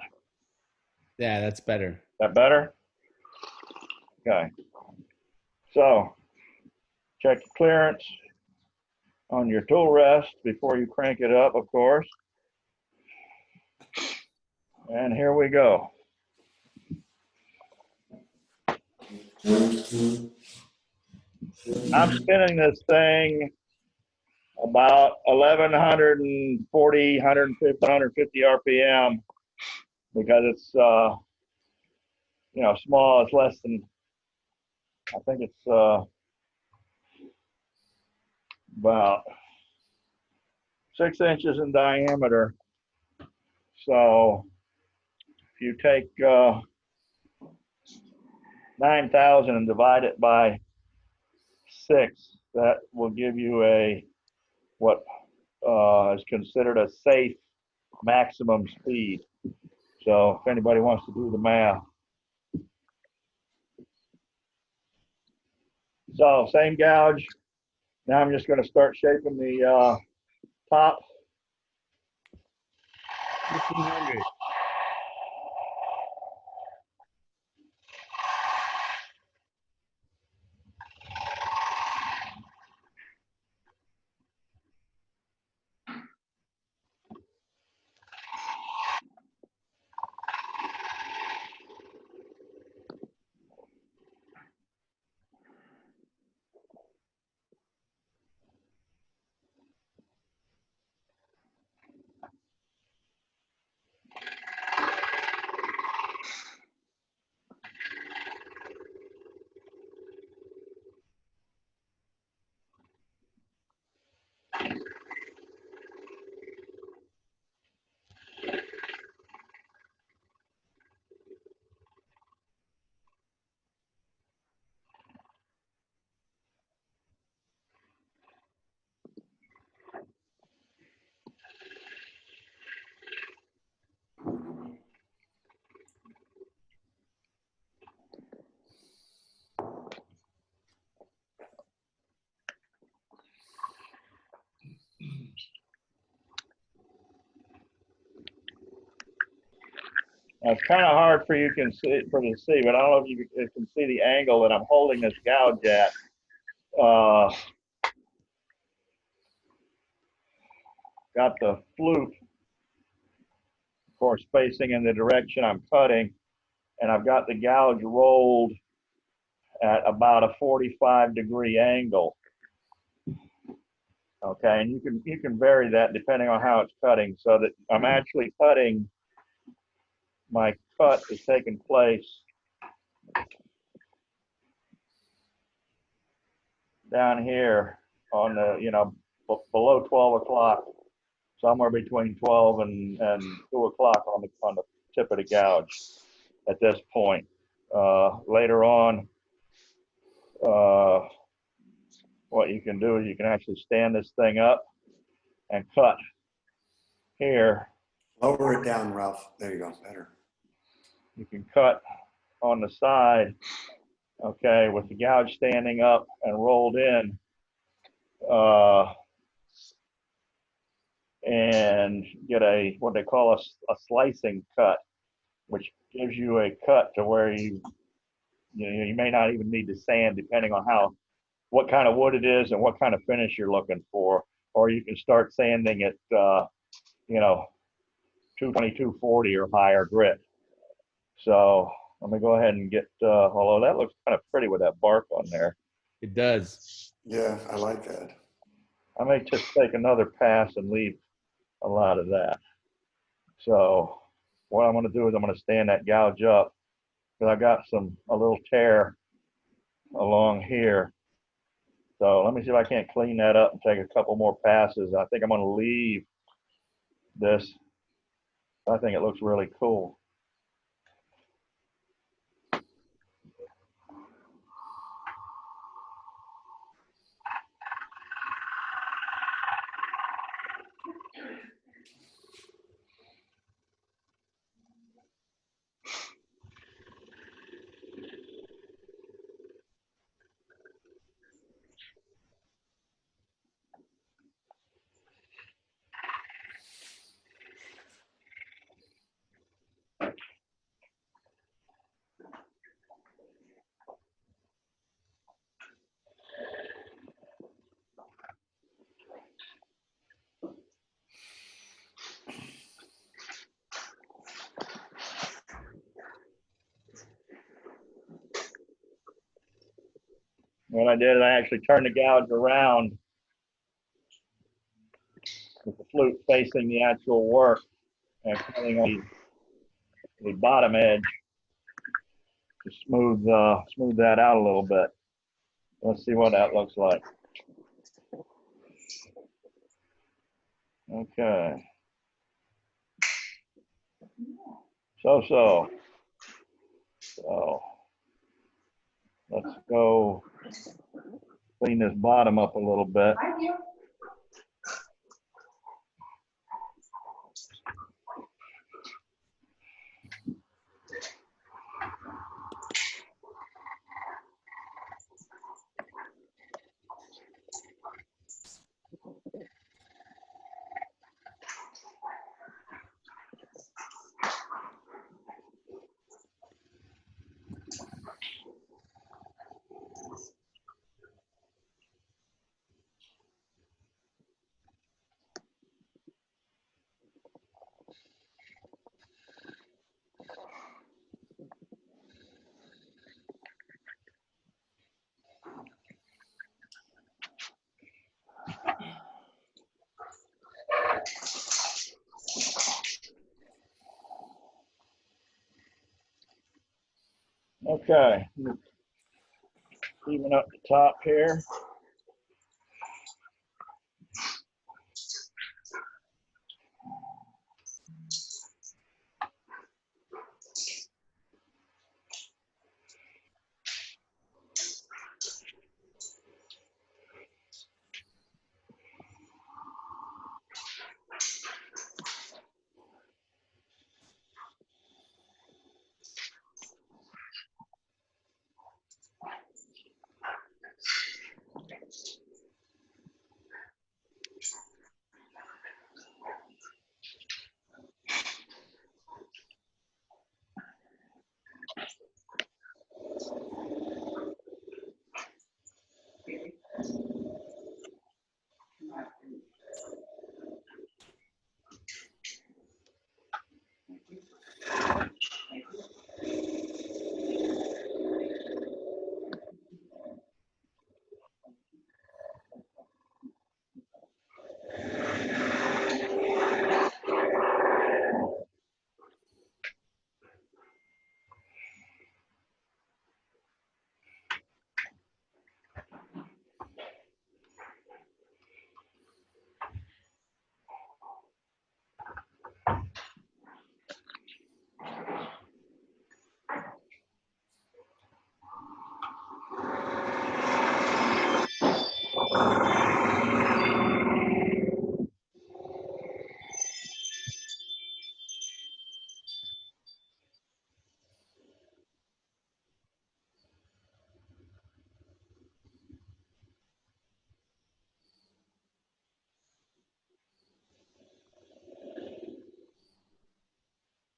Speaker 6: Yeah, that's better.
Speaker 2: That better? Okay. So check the clearance on your tool rest before you crank it up, of course. And here we go. I'm spinning this thing about 1140, 150, 150 RPM because it's, you know, small. It's less than, I think it's about 6 inches in diameter. So if you take 9,000 and divide it by 6, that will give you what is considered a safe maximum speed. So if anybody wants to do the math. So same gouge. Now I'm just going to start shaping the top.
Speaker 6: 1500.
Speaker 2: Now, it's kind of hard for you to see, but I don't know if you can see the angle that I'm holding this gouge at. Got the flute, of course, facing in the direction I'm cutting, and I've got the gouge rolled at about a 45-degree angle. Okay, and you can vary that depending on how it's cutting, so that I'm actually cutting. My cut is taking place down here on the, below 12 o'clock, somewhere between 12 and 2 o'clock on the tip of the gouge at this point. Later on, what you can do is you can actually stand this thing up and cut here.
Speaker 5: Lower it down, Ralph. There you go. Better.
Speaker 2: You can cut on the side, okay, with the gouge standing up and rolled in, and get what they call a slicing cut, which gives you a cut to where you may not even need to sand, depending on what kind of wood it is and what kind of finish you're looking for. Or you can start sanding at 220, 240 or higher grit. So let me go ahead and get, although that looks kind of pretty with that bark on there.
Speaker 6: It does.
Speaker 5: Yeah, I like that.
Speaker 2: I may just take another pass and leave a lot of that. So what I'm going to do is I'm going to stand that gouge up, because I got a little tear along here. So let me see if I can't clean that up and take a couple more passes. I think I'm going to leave this. I think it looks really cool. What I did is I actually turned the gouge around with the flute facing the actual work and cutting on the bottom edge to smooth that out a little bit. Let's see what that looks like. Okay. So let's go clean this bottom up a little bit. Okay, even up the top here.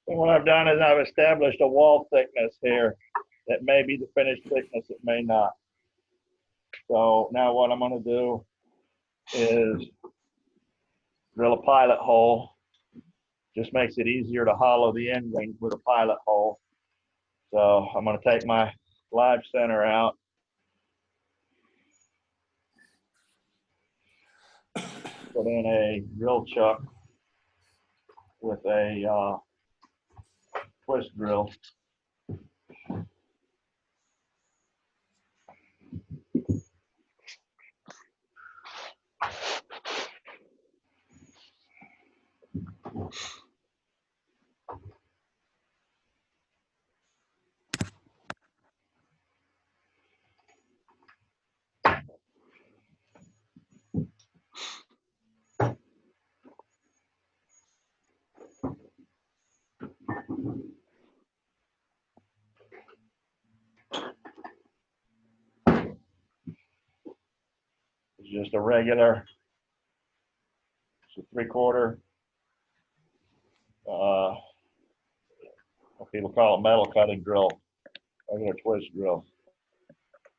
Speaker 2: And what I've done is I've established a wall thickness here that may be the finished thickness, it may not. So now what I'm going to do is drill a pilot hole. Just makes it easier to hollow the end rings with a pilot hole. So I'm going to take my live center out. Put in a drill chuck with a twist drill. It's just a regular, it's a 3/4. People call it metal cutting drill, regular twist drill.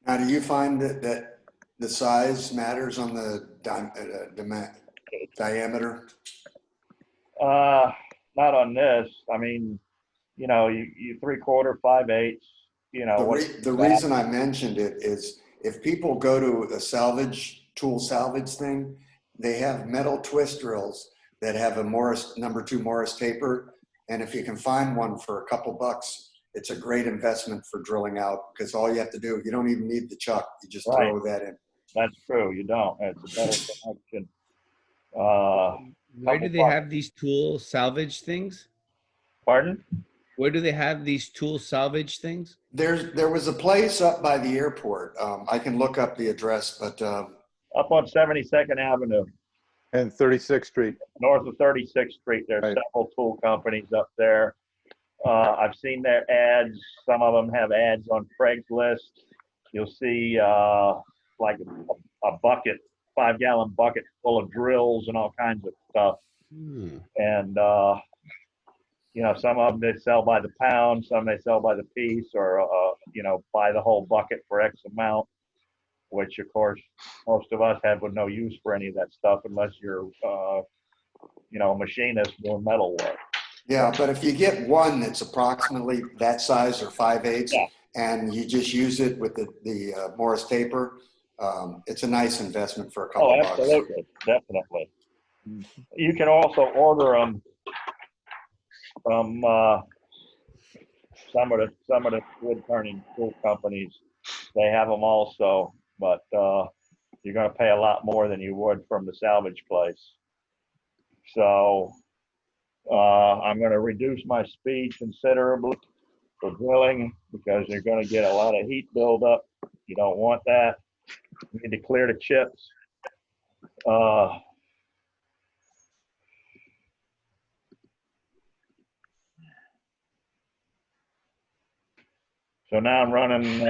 Speaker 5: Now, do you find that the size matters on the diameter?
Speaker 2: Not on this. I mean, you know, you 3/4, 5/8. You know,
Speaker 5: The reason I mentioned it is if people go to a tool salvage thing, they have metal twist drills that have a Morris #2 Morris taper. And if you can find one for a couple bucks, it's a great investment for drilling out, because all you have to do, you don't even need the chuck. You just throw that in.
Speaker 2: That's true. You don't. It's a better connection.
Speaker 6: Where do they have these tool salvage things?
Speaker 2: Pardon?
Speaker 6: Where do they have these tool salvage things?
Speaker 5: There was a place up by the airport. I can look up the address, but
Speaker 2: up on 72nd Avenue.
Speaker 7: And 36th Street.
Speaker 2: North of 36th Street. There's several tool companies up there. I've seen their ads. Some of them have ads on Craigslist. You'll see like a bucket, 5-gallon bucket full of drills and all kinds of stuff. And you know, some of them they sell by the pound, some they sell by the piece, or you know, buy the whole bucket for X amount, which of course most of us have no use for any of that stuff unless you're you know, a machinist doing metal work.
Speaker 5: Yeah, but if you get one that's approximately that size or 5/8, and you just use it with the Morris taper, it's a nice investment for a couple bucks.
Speaker 2: Absolutely, definitely. You can also order them from some of the wood turning tool companies. They have them also, but you're going to pay a lot more than you would from the salvage place. So I'm going to reduce my speed considerably for drilling, because you're going to get a lot of heat buildup. You don't want that. You need to clear the chips. So now I'm running it's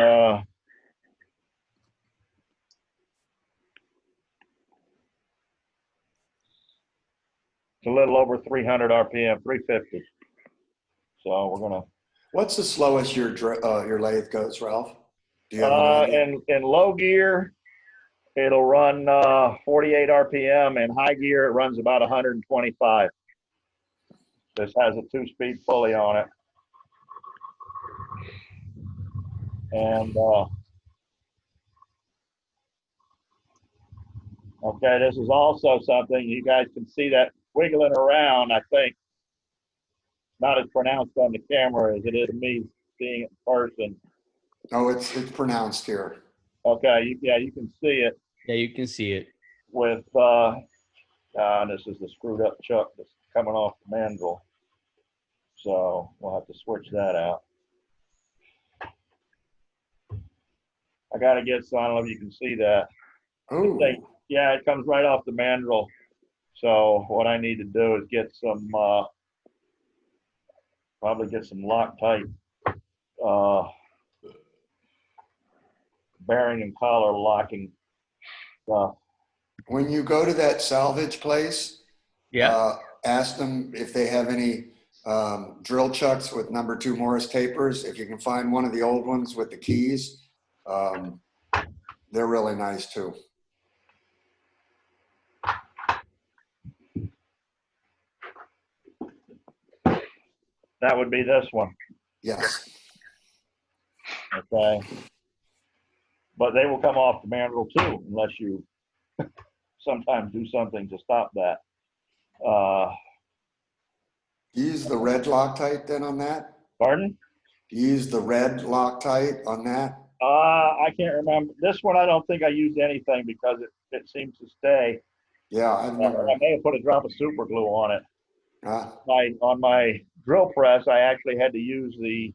Speaker 2: a little over 300 RPM, 350. So we're gonna.
Speaker 5: What's the slowest your lathe goes, Ralph? Do you have an idea?
Speaker 2: In low gear, it'll run 48 RPM. In high gear, it runs about 125. This has a 2-speed pulley on it. And okay, this is also something you guys can see that wiggling around. I think not as pronounced on the camera as it is me seeing it in person.
Speaker 5: Oh, it's pronounced here.
Speaker 2: Okay, yeah, you can see it.
Speaker 6: Yeah, you can see it.
Speaker 2: With this is the screwed up chuck that's coming off the mandrel. So we'll have to switch that out. I got to get some, I don't know if you can see that.
Speaker 5: Oh.
Speaker 2: Yeah, it comes right off the mandrel. So what I need to do is get some, probably get some Loctite bearing and collar locking stuff.
Speaker 5: When you go to that salvage place, ask them if they have any drill chucks with number 2 Morris tapers. If you can find one of the old ones with the keys, they're really nice too.
Speaker 2: That would be this one.
Speaker 5: Yes.
Speaker 2: Okay. But they will come off the mandrel too, unless you sometimes do something to stop that.
Speaker 5: Use the red Loctite then on that?
Speaker 2: Pardon?
Speaker 5: Use the red Loctite on that?
Speaker 2: I can't remember. This one, I don't think I used anything because it seems to stay.
Speaker 5: Yeah, I've never.
Speaker 2: I may have put a drop of super glue on it.
Speaker 5: Ah,
Speaker 2: On my drill press, I actually had to use the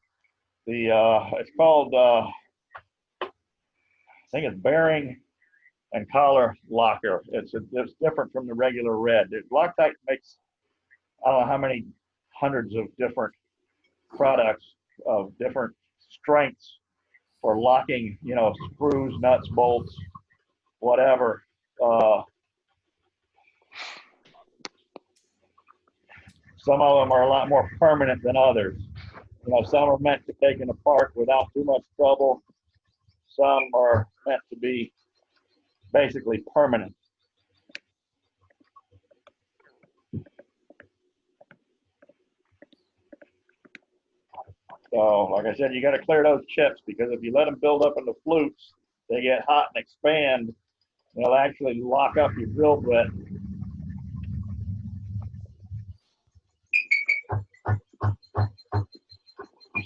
Speaker 2: it's called I think it's bearing and collar locker. It's different from the regular red. Loctite makes I don't know how many hundreds of different products of different strengths for locking, you know, screws, nuts, bolts, whatever. Some of them are a lot more permanent than others. You know, some are meant to be taken apart without too much trouble. Some are meant to be basically permanent. So, like I said, you got to clear those chips because if you let them build up in the flutes, they get hot and expand. They'll actually lock up your drill bit.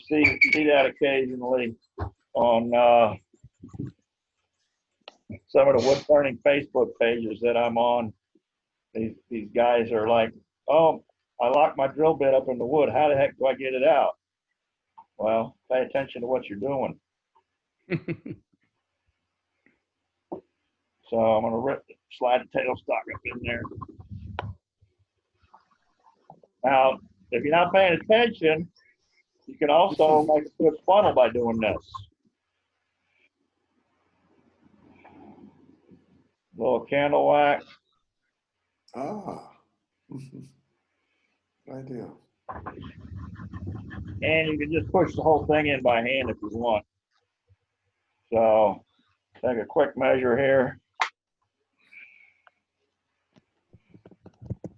Speaker 2: You see that occasionally on some of the wood burning Facebook pages that I'm on. These guys are like, oh, I locked my drill bit up in the wood. How the heck do I get it out? Well, pay attention to what you're doing. So I'm going to slide the tailstock up in there. Now, if you're not paying attention, you can also make a good funnel by doing this. Little candle wax.
Speaker 5: ah. Good idea.
Speaker 2: And you can just push the whole thing in by hand if you want. So take a quick measure here.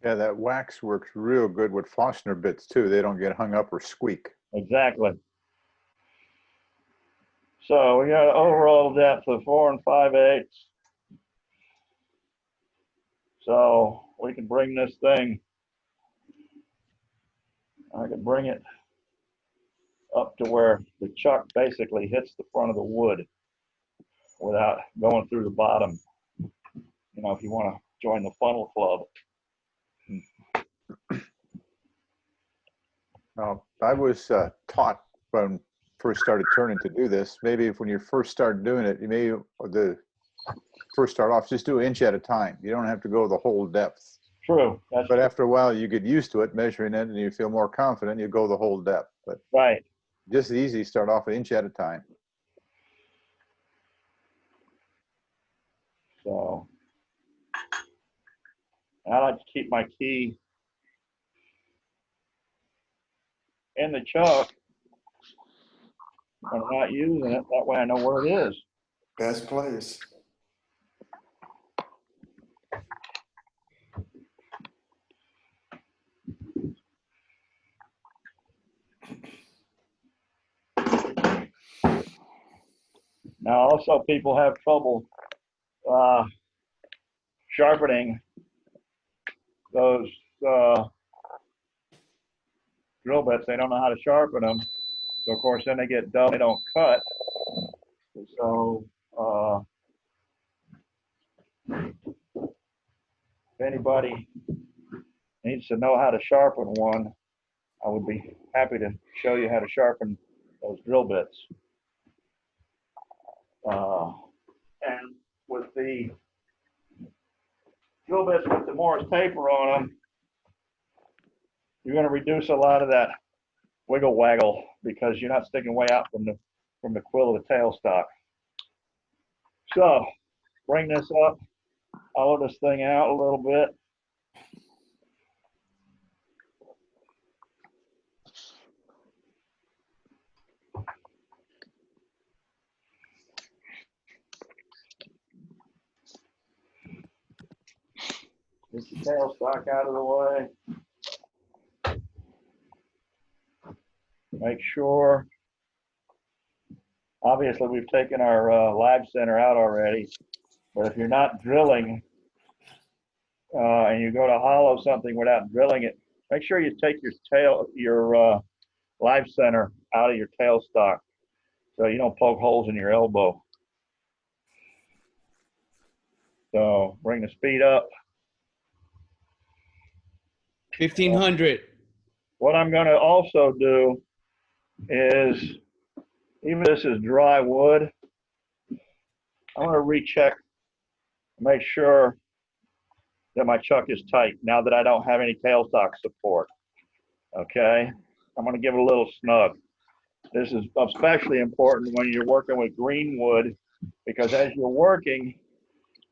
Speaker 7: Yeah, that wax works real good with Forstner bits too. They don't get hung up or squeak.
Speaker 2: Exactly. So we got an overall depth of 4 5/8. So we can bring this thing, I can bring it up to where the chuck basically hits the front of the wood without going through the bottom. You know, if you want to join the funnel club.
Speaker 7: I was taught when first started turning to do this. Maybe when you first start doing it, you may first start off just do an inch at a time. You don't have to go the whole depth.
Speaker 2: True.
Speaker 7: But after a while, you get used to it, measuring it, and you feel more confident. You go the whole depth. But
Speaker 2: right.
Speaker 7: Just easy, start off an inch at a time.
Speaker 2: So I like to keep my key in the chuck when I'm not using it. That way I know where it is.
Speaker 5: Best place.
Speaker 2: Now, also people have trouble sharpening those drill bits. They don't know how to sharpen them. So, of course, then they get dull. They don't cut. So, if anybody needs to know how to sharpen one, I would be happy to show you how to sharpen those drill bits. And with the drill bits with the Morris taper on them, you're going to reduce a lot of that wiggle waggle because you're not sticking way out from the quill of the tailstock. So bring this up, hollow this thing out a little bit. Get your tailstock out of the way. Make sure, obviously we've taken our live center out already, but if you're not drilling and you go to hollow something without drilling it, make sure you take your live center out of your tailstock so you don't poke holes in your elbow. So bring the speed up.
Speaker 6: 1500.
Speaker 2: What I'm going to also do is, even if this is dry wood, I want to recheck, make sure that my chuck is tight now that I don't have any tailstock support. Okay, I'm going to give it a little snug. This is especially important when you're working with green wood, because as you're working,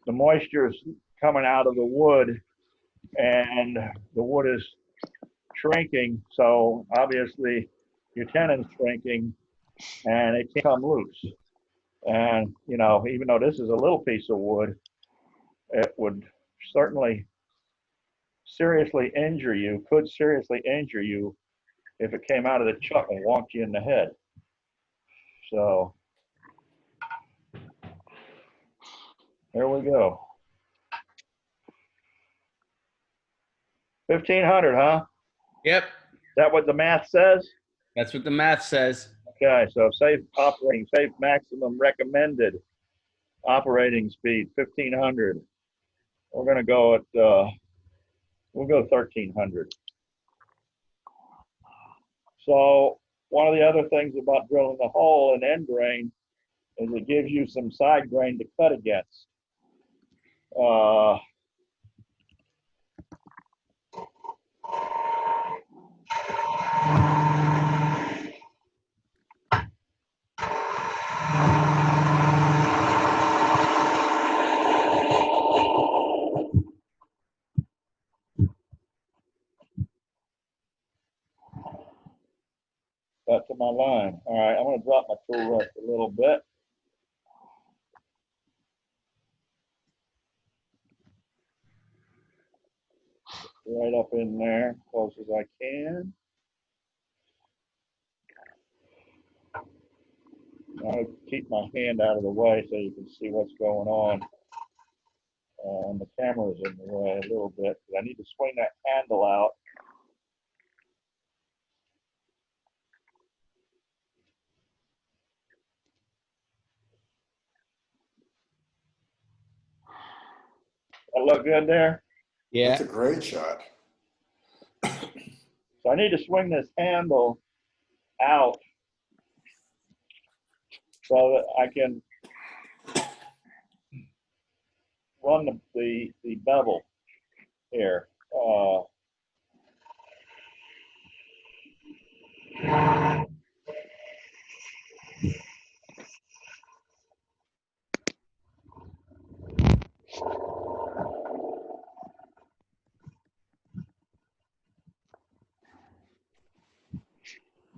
Speaker 2: the moisture is coming out of the wood and the wood is shrinking. So obviously your tenon's shrinking and it can come loose. And, you know, even though this is a little piece of wood, it would certainly seriously injure you, could seriously injure you if it came out of the chuck and walked you in the head. So there we go. 1500, huh?
Speaker 6: Yep.
Speaker 2: Is that what the math says?
Speaker 6: That's what the math says.
Speaker 2: Okay, so safe maximum recommended operating speed, 1500. We're gonna go at, we'll go 1300. So one of the other things about drilling the hole and end grain is it gives you some side grain to cut against. Got to my line. All right, I'm going to drop my tool rest a little bit. Right up in there, close as I can. I'll keep my hand out of the way so you can see what's going on. The camera's in the way a little bit. I need to swing that handle out. That look good there?
Speaker 6: Yeah.
Speaker 5: That's a great shot.
Speaker 2: So I need to swing this handle out so that I can run the bevel here.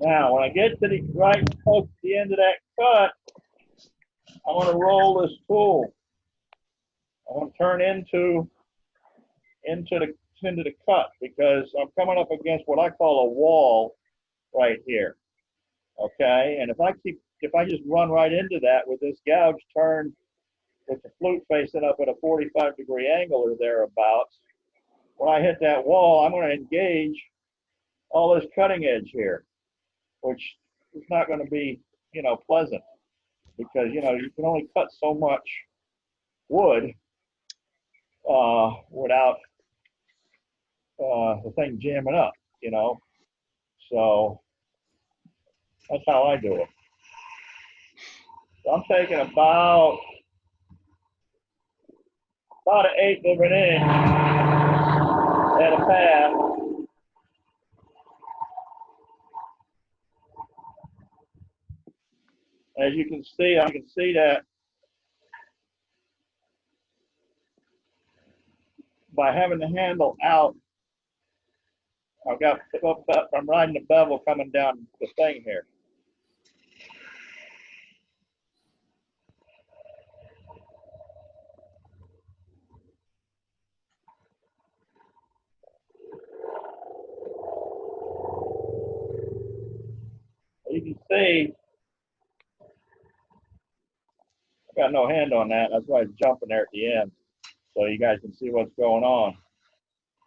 Speaker 2: Now, when I get to the right close to the end of that cut, I want to roll this tool. I want to turn into the cut because I'm coming up against what I call a wall right here. Okay, and if I just run right into that with this gouge turned with the flute facing up at a 45-degree angle or thereabouts, when I hit that wall, I'm going to engage all this cutting edge here, which is not going to be, you know, pleasant because, you know, you can only cut so much wood without the thing jamming up, you know. So that's how I do it. So I'm taking about 1/8 of an inch at a pass. As you can see, I can see that by having the handle out, I'm riding the bevel coming down the thing here. see, I got no hand on that. That's why it's jumping there at the end, so you guys can see what's going on.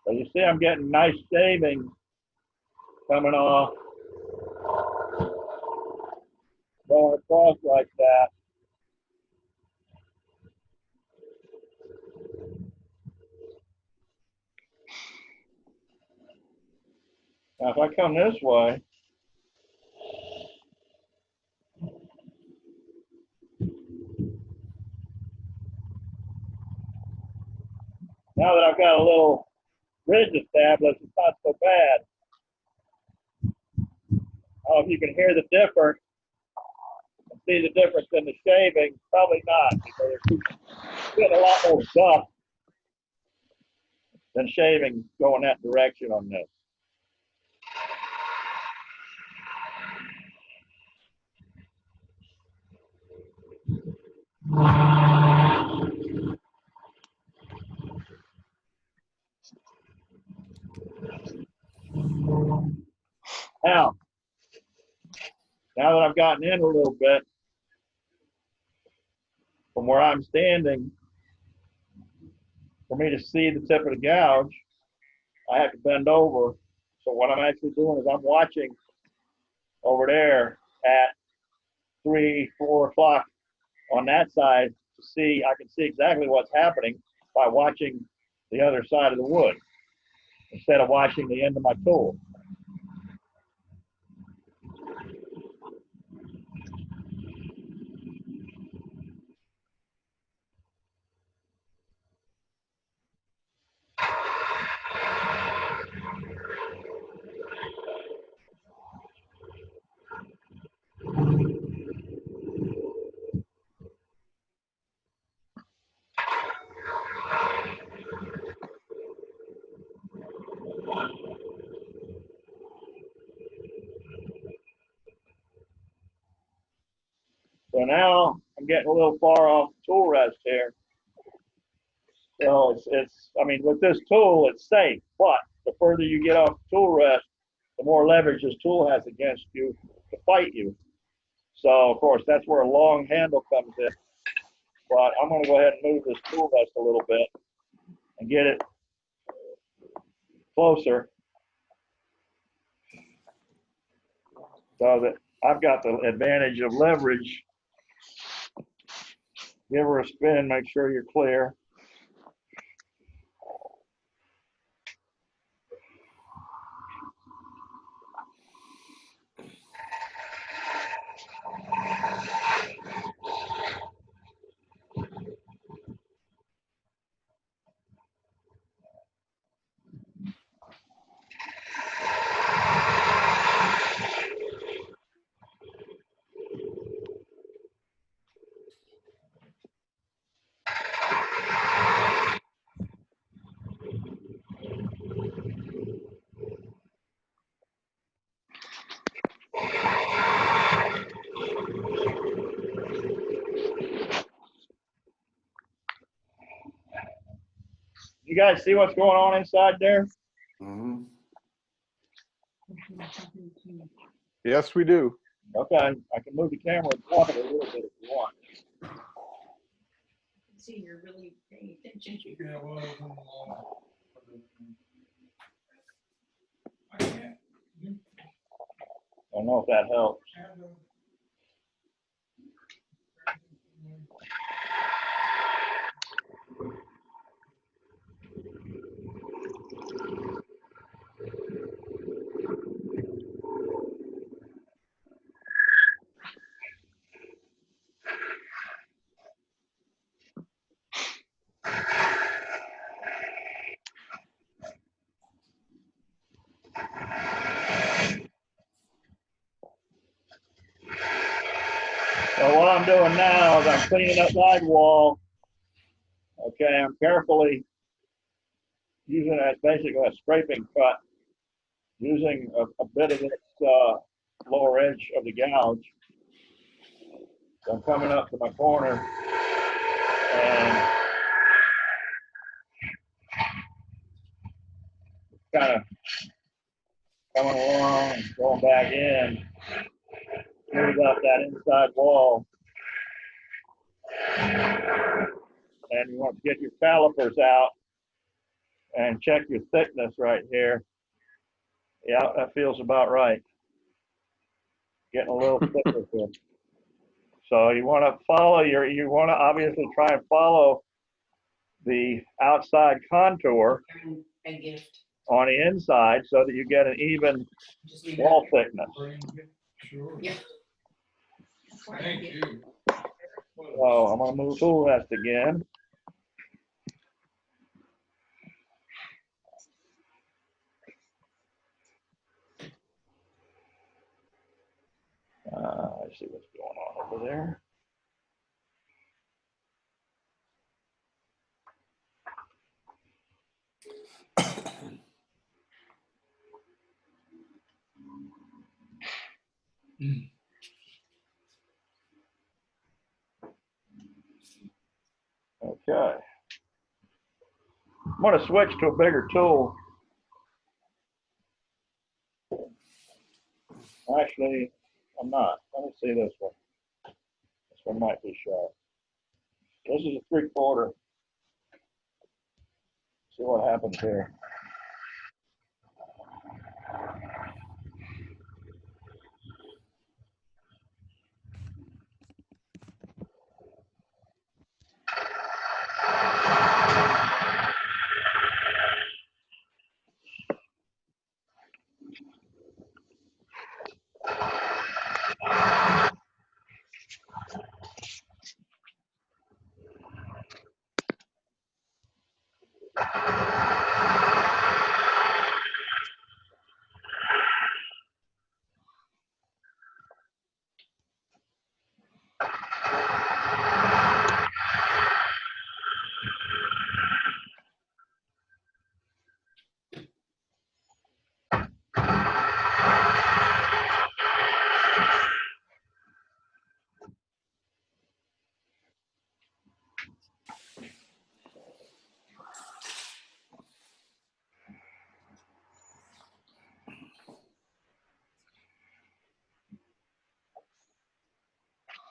Speaker 2: So you see I'm getting nice shaving coming off, going across like that. Now, if I come this way, now that I've got a little ridge established, it's not so bad. I don't know if you can hear the difference, see the difference in the shaving. Probably not, because there's getting a lot more dust than shaving going that direction on this. Now that I've gotten in a little bit from where I'm standing, for me to see the tip of the gouge, I have to bend over. So what I'm actually doing is I'm watching over there at 3, 4 o'clock on that side to see, I can see exactly what's happening by watching the other side of the wood instead of watching the end of my tool. So now I'm getting a little far off the tool rest here. So I mean, with this tool, it's safe, but the further you get off the tool rest, the more leverage this tool has against you to fight you. So, of course, that's where a long handle comes in. But I'm going to go ahead and move this tool rest a little bit and get it closer so that I've got the advantage of leverage. Give her a spin, make sure you're clear. You guys see what's going on inside there?
Speaker 5: Mm-hmm.
Speaker 7: Yes, we do.
Speaker 2: Okay, I can move the camera and walk it a little bit if you want.
Speaker 9: See, you're really paying attention.
Speaker 2: I don't know if that helps. So what I'm doing now is I'm cleaning up sidewall. Okay, I'm carefully using it as basically a scraping cut, using a bit of this lower edge of the gouge. So I'm coming up to my corner and kind of coming along and going back in. Move up that inside wall. And you want to get your calipers out and check your thickness right here. Yeah, that feels about right. Getting a little thicker here. So you want to follow you want to obviously try and follow the outside contour
Speaker 9: A gift.
Speaker 2: on the inside so that you get an even
Speaker 9: Just leave
Speaker 2: wall
Speaker 9: that.
Speaker 2: thickness.
Speaker 10: Sure.
Speaker 9: Yeah.
Speaker 10: Thank you.
Speaker 2: So I'm going to move tool rest again. Let's see what's going on over there. Okay. I'm going to switch to a bigger tool. Actually, I'm not. Let me see this one. This one might be sharp. This is a 3/4. See what happens here.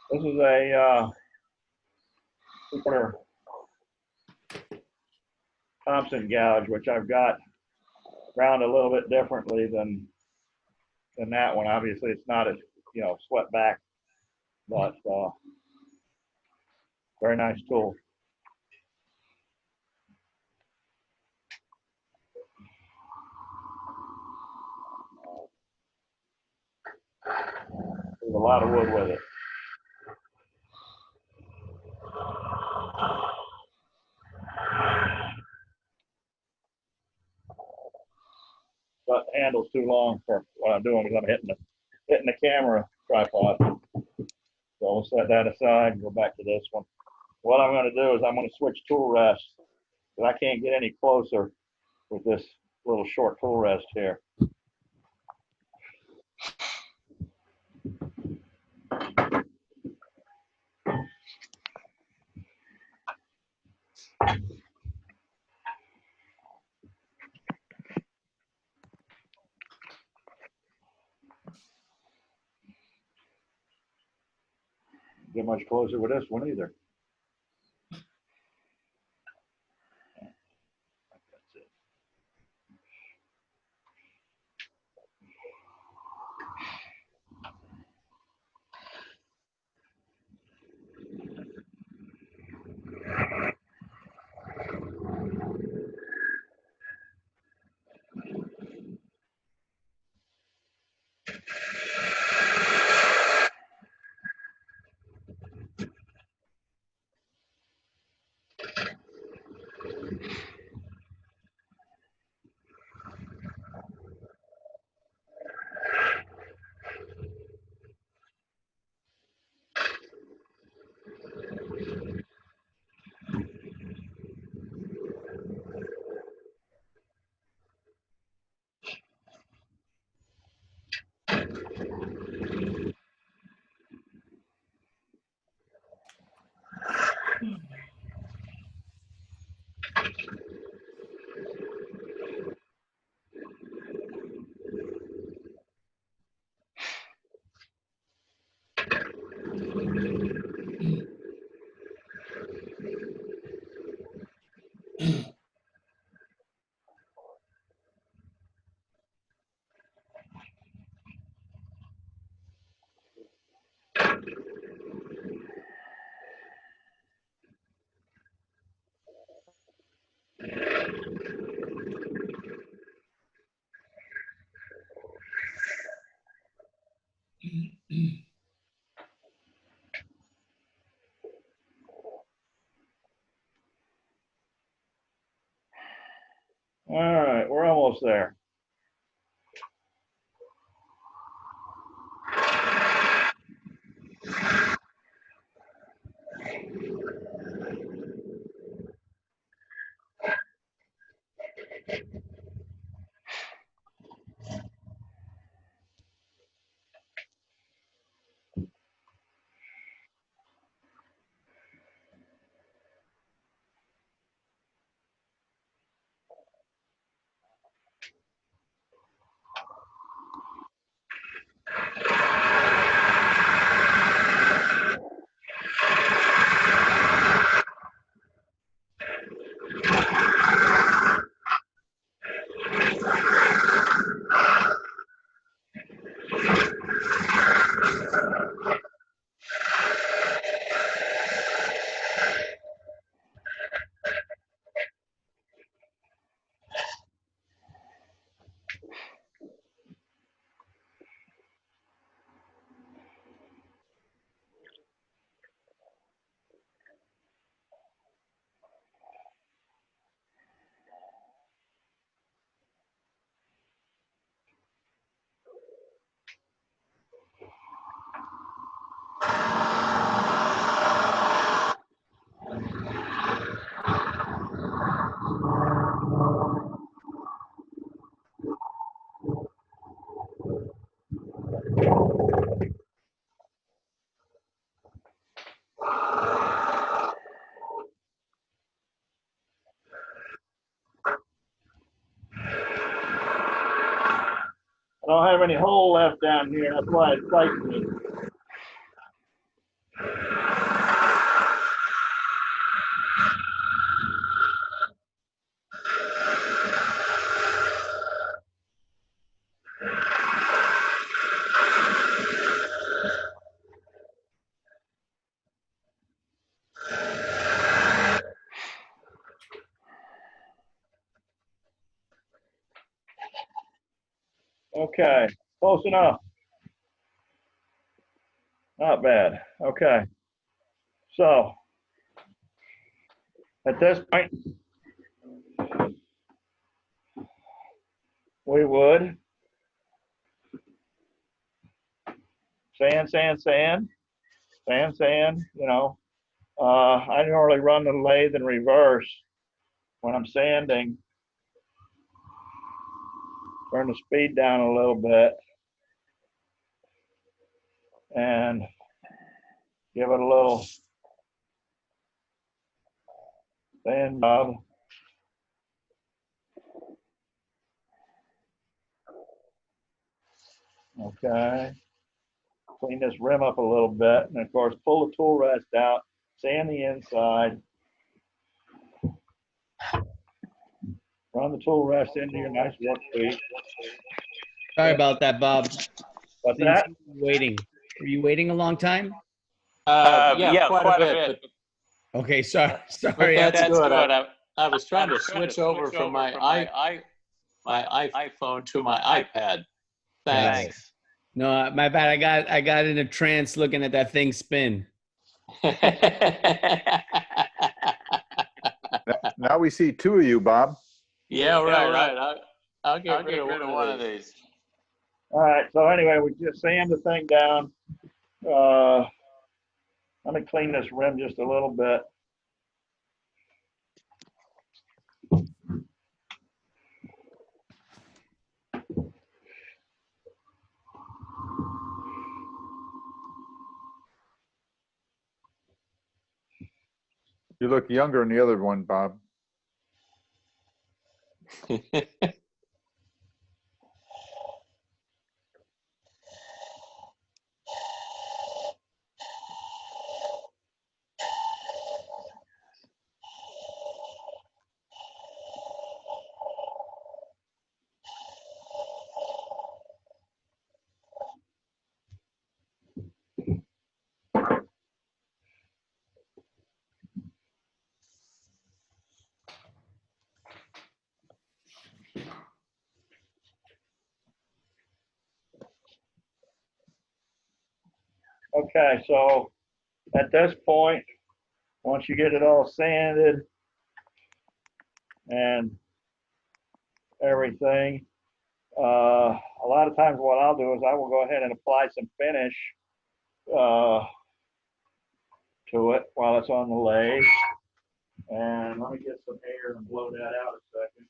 Speaker 2: This is a super Thompson gouge, which I've got ground a little bit differently than that one. Obviously, it's not as swept back, but very nice tool. There's a lot of wood with it. But the handle's too long for what I'm doing because I'm hitting the camera tripod. So we'll set that aside and go back to this one. What I'm going to do is I'm going to switch tool rests because I can't get any closer with this little short tool rest here. Get much closer with this one either. All right, we're almost there. I don't have any hole left down here. That's why it's fighting me. Okay, close enough. Not bad. Okay. So at this point, we would sand, sand, sand, sand, sand, you know. I normally run the lathe in reverse when I'm sanding. Turn the speed down a little bit and give it a little sand job. Okay. Clean this rim up a little bit. And of course, pull the tool rest out, sand the inside. Run the tool rest into your nice workpiece.
Speaker 6: Sorry about that, Bob.
Speaker 2: What's
Speaker 6: Didn't
Speaker 2: that?
Speaker 6: see you waiting. Were you waiting a long time?
Speaker 1: Yeah, quite a bit.
Speaker 6: Okay, sorry.
Speaker 1: But
Speaker 6: Sorry.
Speaker 1: that's good. I was trying to switch over from my iPhone to my iPad. Thanks.
Speaker 6: No, my bad. I got in a trance looking at that thing spin.
Speaker 7: Now we see two of you, Bob.
Speaker 1: Yeah, right. I'll get rid of one of these.
Speaker 2: All right. So anyway, we just sand the thing down. Let me clean this rim just a little bit.
Speaker 7: You look younger in the other one, Bob.
Speaker 2: Okay, so at this point, once you get it all sanded and everything, a lot of times what I'll do is I will go ahead and apply some finish to it while it's on the lathe. And let me get some air and blow that out a second.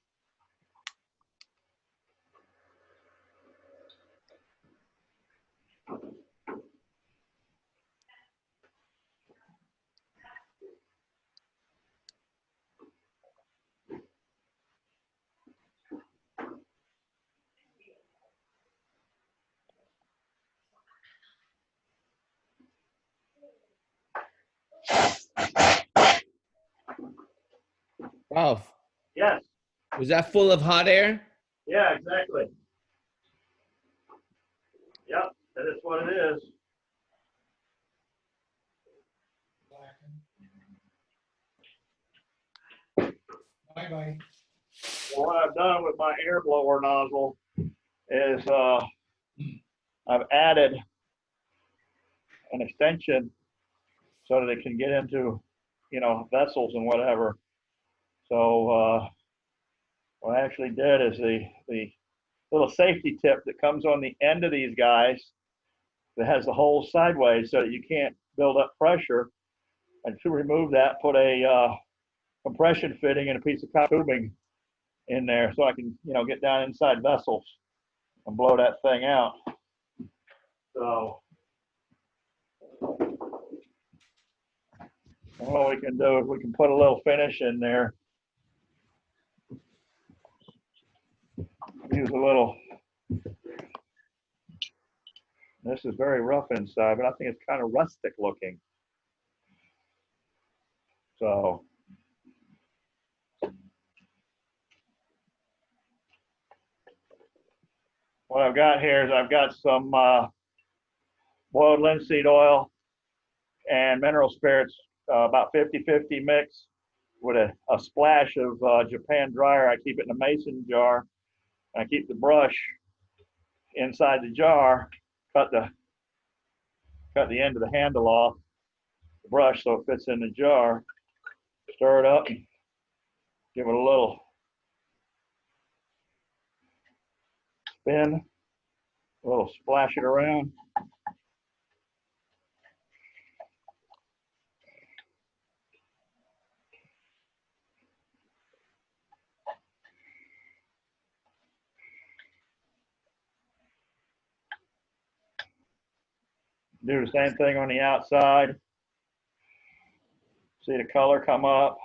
Speaker 6: Ralph,
Speaker 2: Yes,
Speaker 6: was that full of hot air?
Speaker 2: yeah, exactly. Yep, that is what it is.
Speaker 10: Bye-bye.
Speaker 2: So what I've done with my air blower nozzle is I've added an extension so that it can get into, you know, vessels and whatever. So what I actually did is the little safety tip that comes on the end of these guys that has the hole sideways so that you can't build up pressure. And to remove that, put a compression fitting and a piece of copper tubing in there so I can, you know, get down inside vessels and blow that thing out. So what we can do is we can put a little finish in there. Use a little, this is very rough inside, but I think it's kind of rustic looking. So what I've got here is I've got some boiled linseed oil and mineral spirits, about 50-50 mix with a splash of Japan dryer. I keep it in a mason jar. I keep the brush inside the jar, cut the end of the handle off the brush so it fits in the jar. Stir it up, give it a little spin, a little splash it around. Do the same thing on the outside. See the color come up.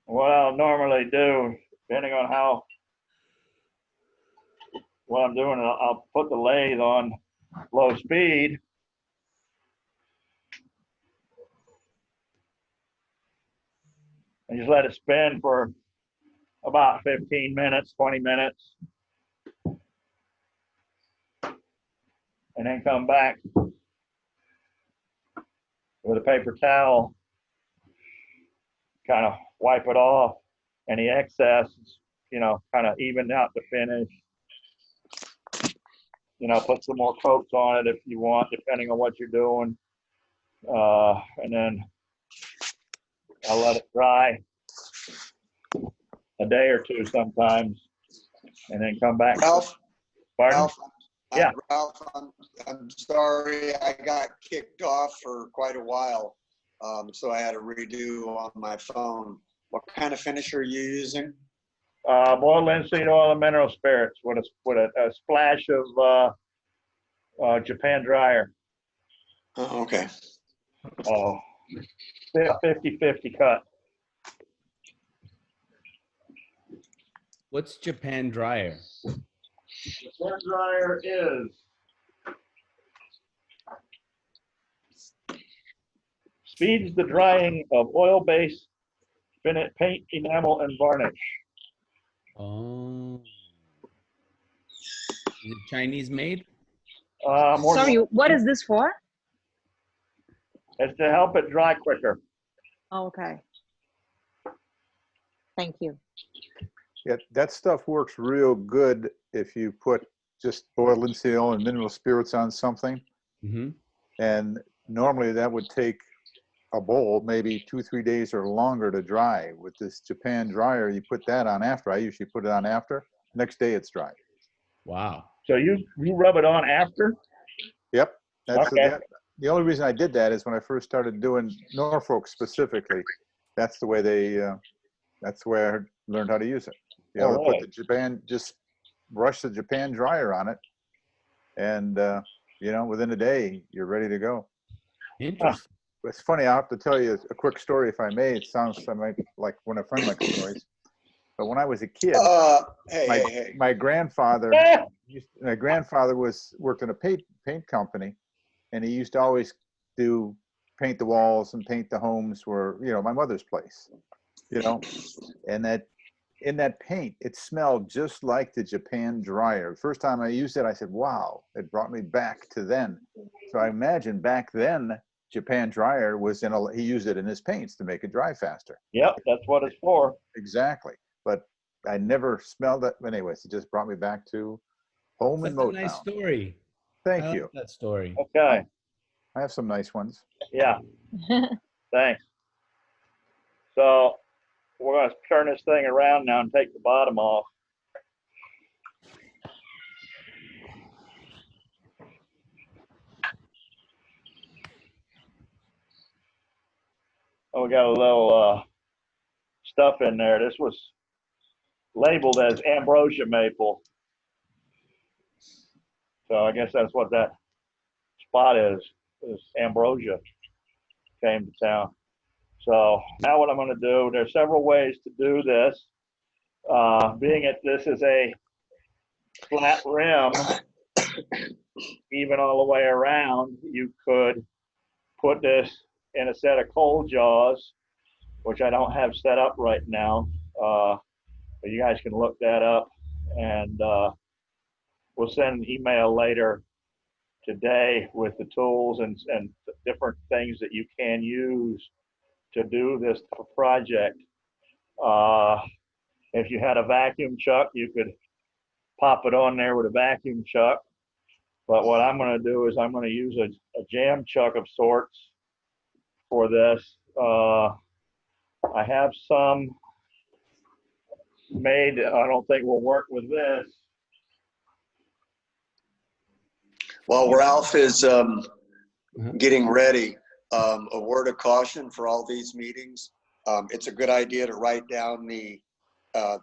Speaker 2: What I'll normally do, depending on what I'm doing, I'll put the lathe on low speed. And just let it spin for about 15 minutes, 20 minutes. And then come back with a paper towel, kind of wipe it off any excess, you know, kind of even out the finish. You know, put some more coats on it if you want, depending on what you're doing. And then I'll let it dry a day or two sometimes, and then come back.
Speaker 11: Ralph,
Speaker 2: Pardon?
Speaker 11: Ralph,
Speaker 2: Yeah.
Speaker 11: Ralph, I'm sorry, I got kicked off for quite a while, so I had to redo on my phone. What kind of finish are you using?
Speaker 2: Boiled linseed oil and mineral spirits with a splash of Japan dryer.
Speaker 11: Oh, okay.
Speaker 2: Oh, 50-50 cut.
Speaker 6: What's Japan dryer?
Speaker 2: Japan dryer is speeds the drying of oil-based paint, enamel, and varnish.
Speaker 6: Oh. it Chinese made?
Speaker 2: More
Speaker 8: Sorry, what is this for?
Speaker 2: it's to help it dry quicker.
Speaker 8: Oh, okay. Thank you.
Speaker 7: Yeah, that stuff works real good if you put just boiled linseed oil and mineral spirits on something.
Speaker 6: Mm-hmm.
Speaker 7: And normally that would take a bowl, maybe 2-3 days or longer to dry. With this Japan dryer, you put that on after. I usually put it on after. Next day it's dry.
Speaker 6: Wow.
Speaker 2: So you rub it on after?
Speaker 7: Yep. That's
Speaker 2: Okay.
Speaker 7: the only reason I did that is when I first started doing Norfolk specifically. That's the way that's the way I learned how to use it. You know,
Speaker 2: Oh,
Speaker 7: put the Japan, just brush the Japan dryer on it, and you know, within a day you're ready to go.
Speaker 6: Interesting.
Speaker 7: It's funny. I'll have to tell you a quick story if I may. It sounds like when a friend likes stories. But when I was a kid,
Speaker 11: Hey.
Speaker 7: my grandfather worked in a paint company, and he used to always paint the walls and paint the homes where, you know, my mother's place, you know, and in that paint, it smelled just like the Japan dryer. First time I used it, I said, wow, it brought me back to then. So I imagine back then, Japan dryer he used it in his paints to make it dry faster.
Speaker 2: Yep, that's what it's for.
Speaker 7: Exactly. But I never smelled it. Anyways, it just brought me back to home in
Speaker 6: That's a
Speaker 7: Motown.
Speaker 6: nice story.
Speaker 7: Thank
Speaker 6: I like
Speaker 7: you.
Speaker 6: that story.
Speaker 2: Okay.
Speaker 7: I have some nice ones.
Speaker 2: Yeah. Thanks. So we're going to turn this thing around now and take the bottom off. Oh, we got a little stuff in there. This was labeled as ambrosia maple. So I guess that's what that spot is ambrosia came to town. So now what I'm going to do, there's several ways to do this. Being that this is a flat rim, even all the way around, you could put this in a set of cold jaws, which I don't have set up right now. But you guys can look that up, and we'll send an email later today with the tools and different things that you can use to do this project. If you had a vacuum chuck, you could pop it on there with a vacuum chuck. But what I'm going to do is I'm going to use a jam chuck of sorts for this. I have some made. I don't think will work with this.
Speaker 11: While Ralph is getting ready, a word of caution for all these meetings. It's a good idea to write down the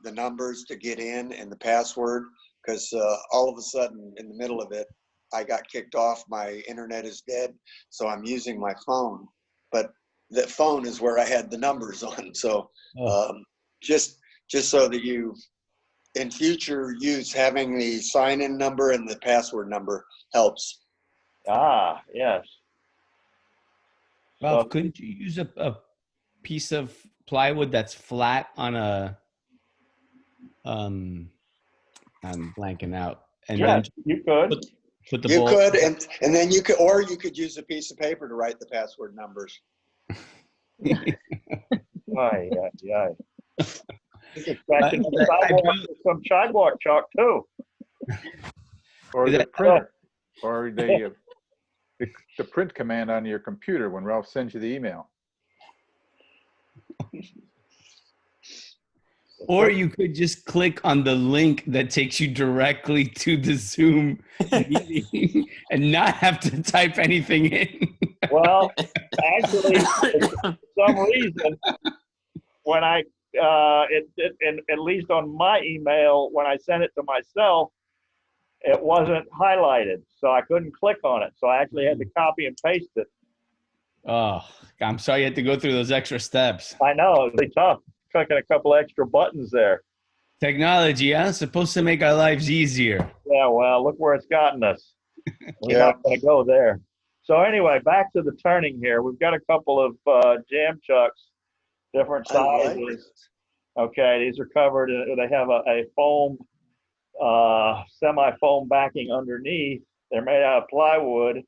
Speaker 11: numbers to get in and the password, because all of a sudden in the middle of it, I got kicked off. My internet is dead, so I'm using my phone. But that phone is where I had the numbers on. So just so that you, in future use, having the sign-in number and the password number helps.
Speaker 2: Ah, yes.
Speaker 6: Ralph, couldn't you use a piece of plywood that's flat on a I'm blanking out. And
Speaker 2: yeah,
Speaker 6: then
Speaker 2: you could.
Speaker 6: Put the
Speaker 11: you
Speaker 6: bowl.
Speaker 11: could, and then you could, or you could use a piece of paper to write the password numbers.
Speaker 2: Aye. You could scratch it on the sidewalk with some sidewalk chalk too.
Speaker 7: Or the printer, or the print command on your computer when Ralph sends you the email.
Speaker 6: Or you could just click on the link that takes you directly to the Zoom meeting and not have to type anything in.
Speaker 2: Well, actually, for some reason, when I, at least on my email, when I sent it to myself, it wasn't highlighted, so I couldn't click on it. So I actually had to copy and paste it.
Speaker 6: Oh, I'm sorry you had to go through those extra steps.
Speaker 2: I know, it was really tough, clicking a couple extra buttons there.
Speaker 6: Technology, huh? Supposed to make our lives easier.
Speaker 2: Yeah, well, look where it's gotten us. We're not going to go there. So anyway, back to the turning here. We've got a couple of jam chucks, different sizes. Okay, these are covered. They have a foam semi-foam backing underneath. They're made out of plywood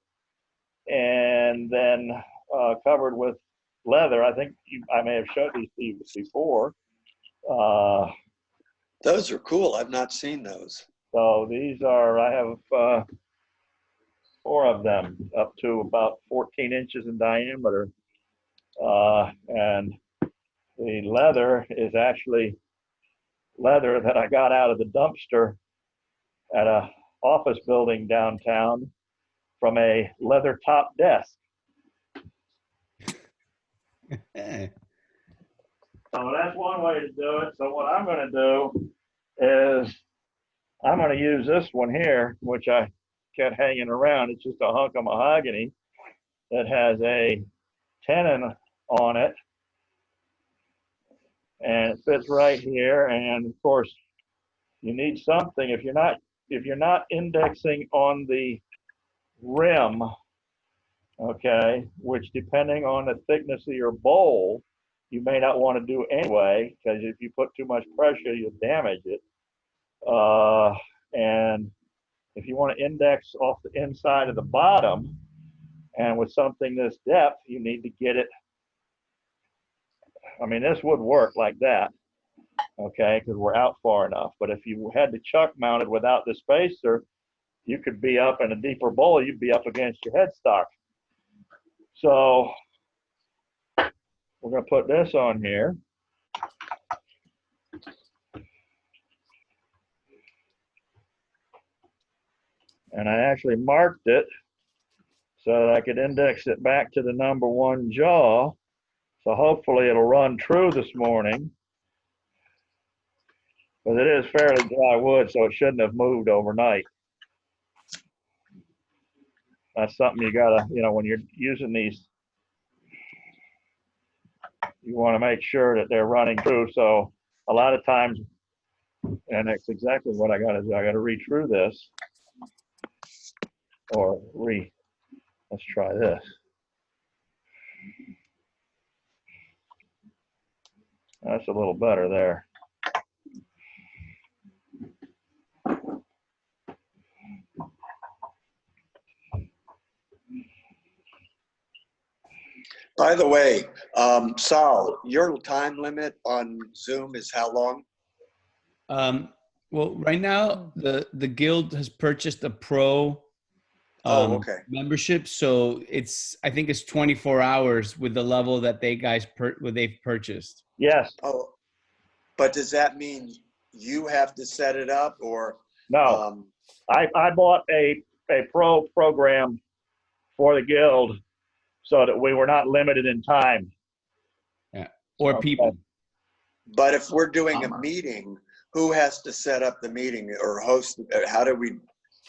Speaker 2: and then covered with leather. I think I may have showed these to you before.
Speaker 11: Those are cool. I've not seen those.
Speaker 2: So these are, I have 4 of them, up to about 14 inches in diameter. And the leather is actually leather that I got out of the dumpster at a office building downtown from a leather top desk. So that's one way to do it. So what I'm going to do is I'm going to use this one here, which I kept hanging around. It's just a hunk of mahogany that has a tenon on it, and it fits right here. And of course, you need something. If you're not indexing on the rim, okay, which depending on the thickness of your bowl, you may not want to do anyway, because if you put too much pressure, you'll damage it. And if you want to index off the inside of the bottom, and with something this depth, you need to get it. I mean, this would work like that, okay, because we're out far enough. But if you had the chuck mounted without the spacer, you could be up in a deeper bowl, you'd be up against your headstock. So we're going to put this on here. And I actually marked it so that I could index it back to the #1 jaw. So hopefully it'll run true this morning. But it is fairly dry wood, so it shouldn't have moved overnight. That's something you gotta, when you're using these, you want to make sure that they're running true. So a lot of times, and that's exactly what I gotta do. I gotta re-true this, let's try this. That's a little better there.
Speaker 11: By the way, Sal, your time limit on Zoom is how long?
Speaker 6: Well, right now the guild has purchased a pro
Speaker 11: okay.
Speaker 6: membership, so I think it's 24 hours with the level that they've purchased.
Speaker 2: Yes.
Speaker 11: Oh, but does that mean you have to set it up, or
Speaker 2: no? I bought a pro program for the guild so that we were not limited in time.
Speaker 6: Yeah, or people.
Speaker 11: But if we're doing a meeting, who has to set up the meeting or host? How do we?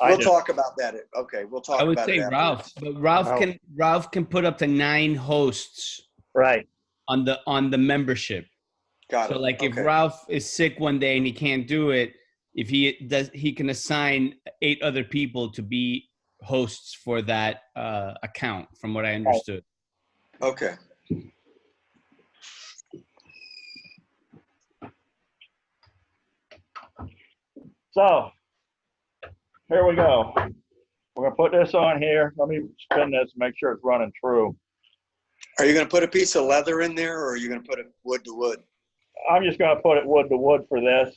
Speaker 11: We'll talk about that. Okay, we'll talk about it.
Speaker 6: I would say Ralph, but Ralph can put up to 9 hosts.
Speaker 2: Right.
Speaker 6: On the membership.
Speaker 11: Got it.
Speaker 6: So like if Ralph is sick one day and he can't do it, if he does, he can assign 8 other people to be hosts for that account, from what I understood.
Speaker 11: Okay.
Speaker 2: So here we go. We're gonna put this on here. Let me spin this and make sure it's running true.
Speaker 11: Are you gonna put a piece of leather in there, or are you gonna put it wood to wood?
Speaker 2: I'm just gonna put it wood to wood for this.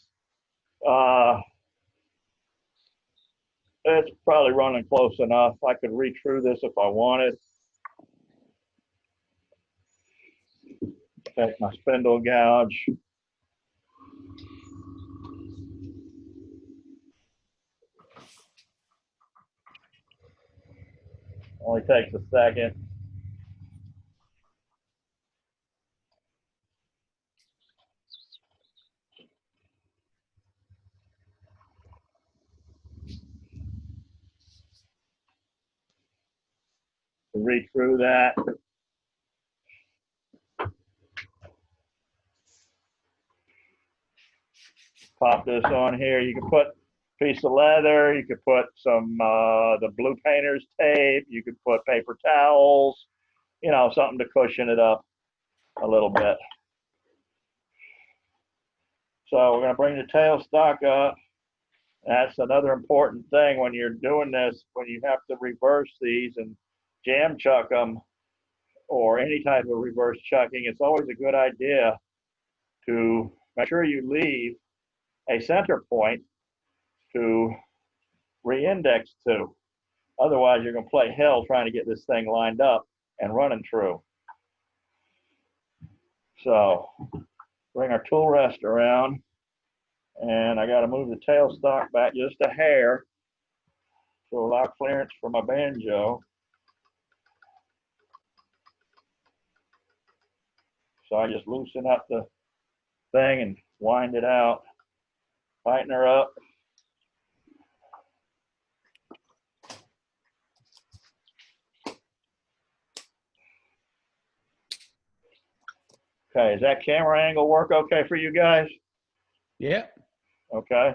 Speaker 2: It's probably running close enough. I could re-true this if I wanted. Take my spindle gouge. Only takes a second. Read through that. Pop this on here. You can put a piece of leather. You could put some the blue painter's tape. You could put paper towels. Something to cushion it up a little bit. So we're going to bring the tailstock up That's another important thing when you're doing this, when you have to reverse these and jam chuck them or any type of reverse chucking, it's always a good idea to make sure you leave a center point to re-index to. Otherwise, you're going to play hell trying to get this thing lined up and running true. So bring our tool rest around, and I got to move the tailstock back just a hair to allow clearance for my banjo. So I just loosen up the thing and wind it out, tighten her up. Okay, does that camera angle work okay for you guys?
Speaker 6: Yeah.
Speaker 2: Okay.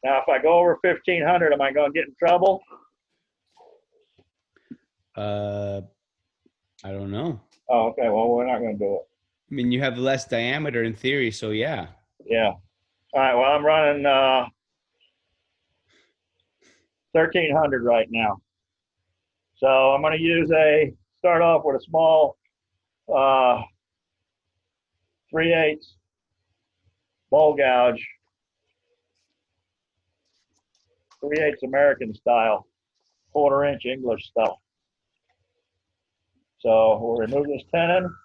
Speaker 2: Now, if I go over 1500, am I going to get in trouble?
Speaker 6: I don't know.
Speaker 2: Oh, okay. Well, we're not going to do it.
Speaker 6: I mean, you have less diameter in theory, so yeah.
Speaker 2: Yeah. All right. Well, I'm running 1300 right now. So I'm going to start off with a small 3/8 bowl gouge, 3/8 American style, 1/4 inch English style. So we'll remove this tenon.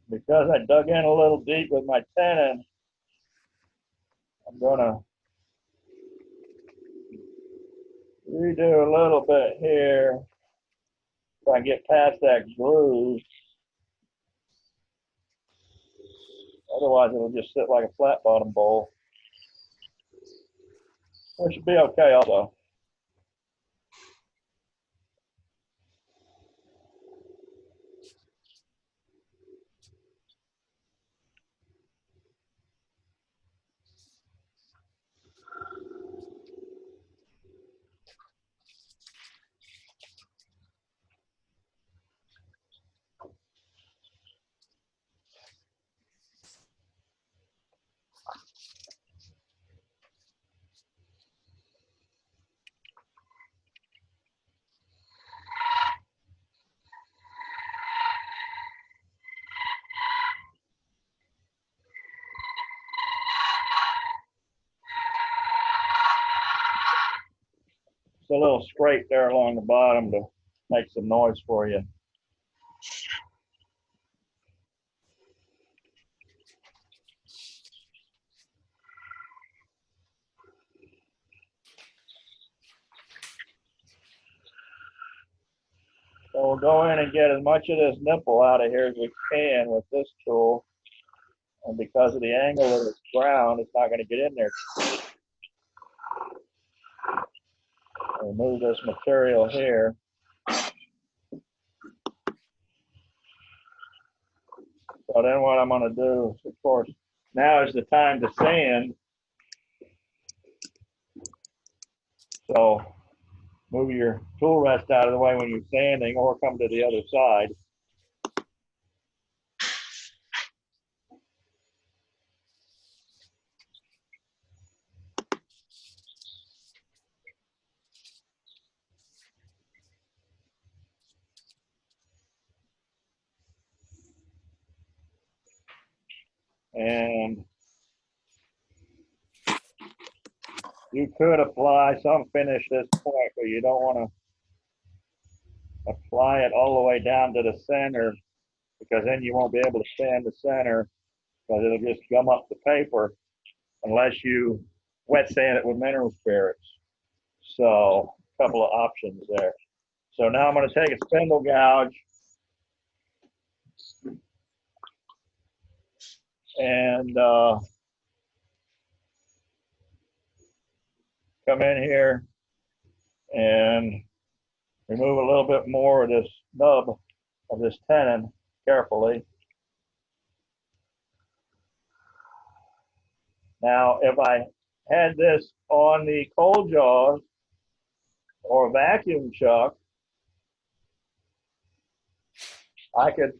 Speaker 2: Because I dug in a little deep with my tenon, I'm going to redo a little bit here so I can get past that groove. Otherwise, it'll just sit like a flat bottom bowl. Which should be okay also. It's a little scrape there along the bottom to make some noise for you. So we'll go in and get as much of this nipple out of here as we can with this tool. And because of the angle of this ground, it's not going to get in there. Remove this material here. So then what I'm going to do, of course, now is the time to sand. So move your tool rest out of the way when you're sanding or come to the other side. And you could apply some finish this point, but you don't want to apply it all the way down to the center because then you won't be able to sand the center because it'll just gum up the paper unless you wet sand it with mineral spirits. So a couple of options there. So now I'm going to take a spindle gouge and come in here and remove a little bit more of this nub of this tenon carefully. Now, if I had this on the cold jaws or vacuum chuck, I could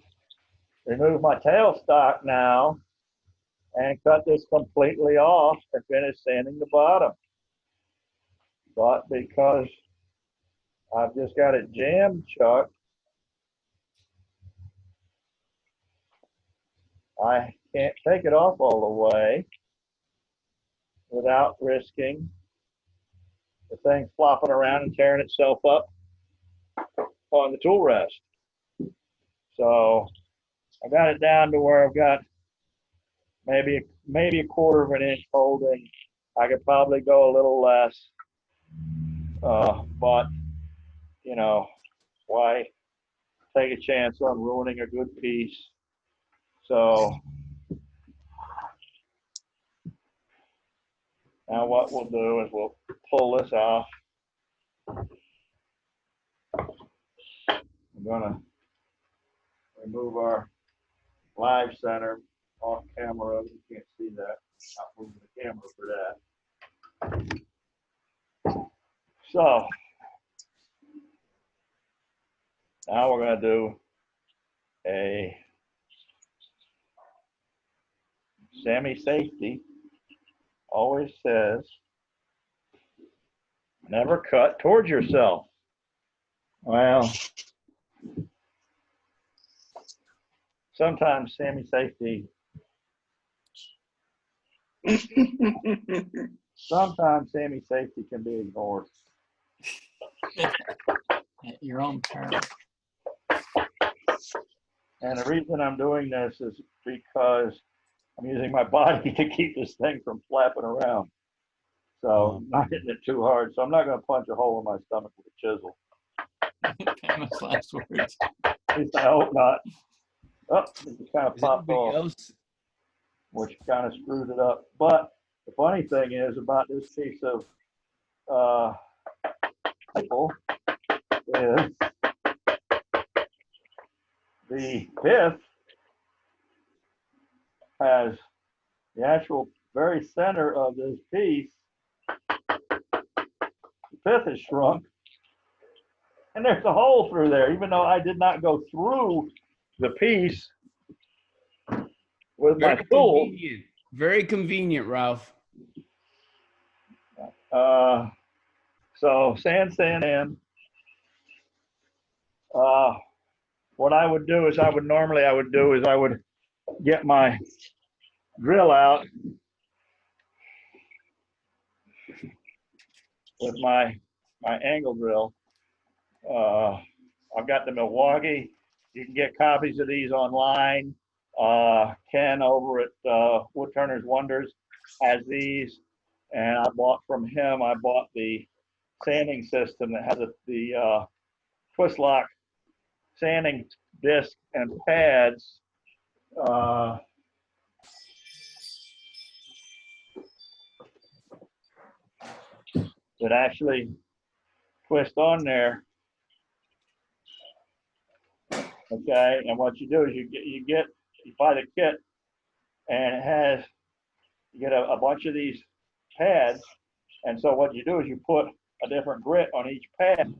Speaker 2: remove my tailstock now and cut this completely off and finish sanding the bottom. But because I've just got it jam chucked, I can't take it off all the way without risking the thing flopping around and tearing itself up on the tool rest. So I got it down to where I've got maybe a quarter of an inch holding. I could probably go a little less, but you know, why take a chance on ruining a good piece? So now what we'll do is we'll pull this off. I'm gonna remove our live center off camera. You can't see that. Not moving the camera for that. So now we're gonna do a semi-safety. Always says, never cut towards yourself. Well, sometimes semi-safety can be ignored.
Speaker 1: At your own peril.
Speaker 2: And the reason I'm doing this is because I'm using my body to keep this thing from flapping around. So I'm not hitting it too hard. So I'm not going to punch a hole in my stomach with a chisel.
Speaker 1: Famous last words.
Speaker 2: At least I hope not. Oh, it kind of popped off, which kind of screwed it up. But the funny thing is about this piece of maple is the pith has the actual very center of this piece. The pith is shrunk, and there's a hole through there, even though I did not go through the piece with my tool.
Speaker 6: Very convenient, Ralph.
Speaker 2: So sand. What I would do is I would get my drill out with my angle drill. I've got the Milwaukee. You can get copies of these online. Ken over at Woodturner's Wonders has these, and I bought from him. I bought the sanding system that has the twist lock sanding disc and pads. That actually twist on there. Okay, and what you do is you buy the kit, and you get a bunch of these pads, and so what you do is you put a different grit on each pad,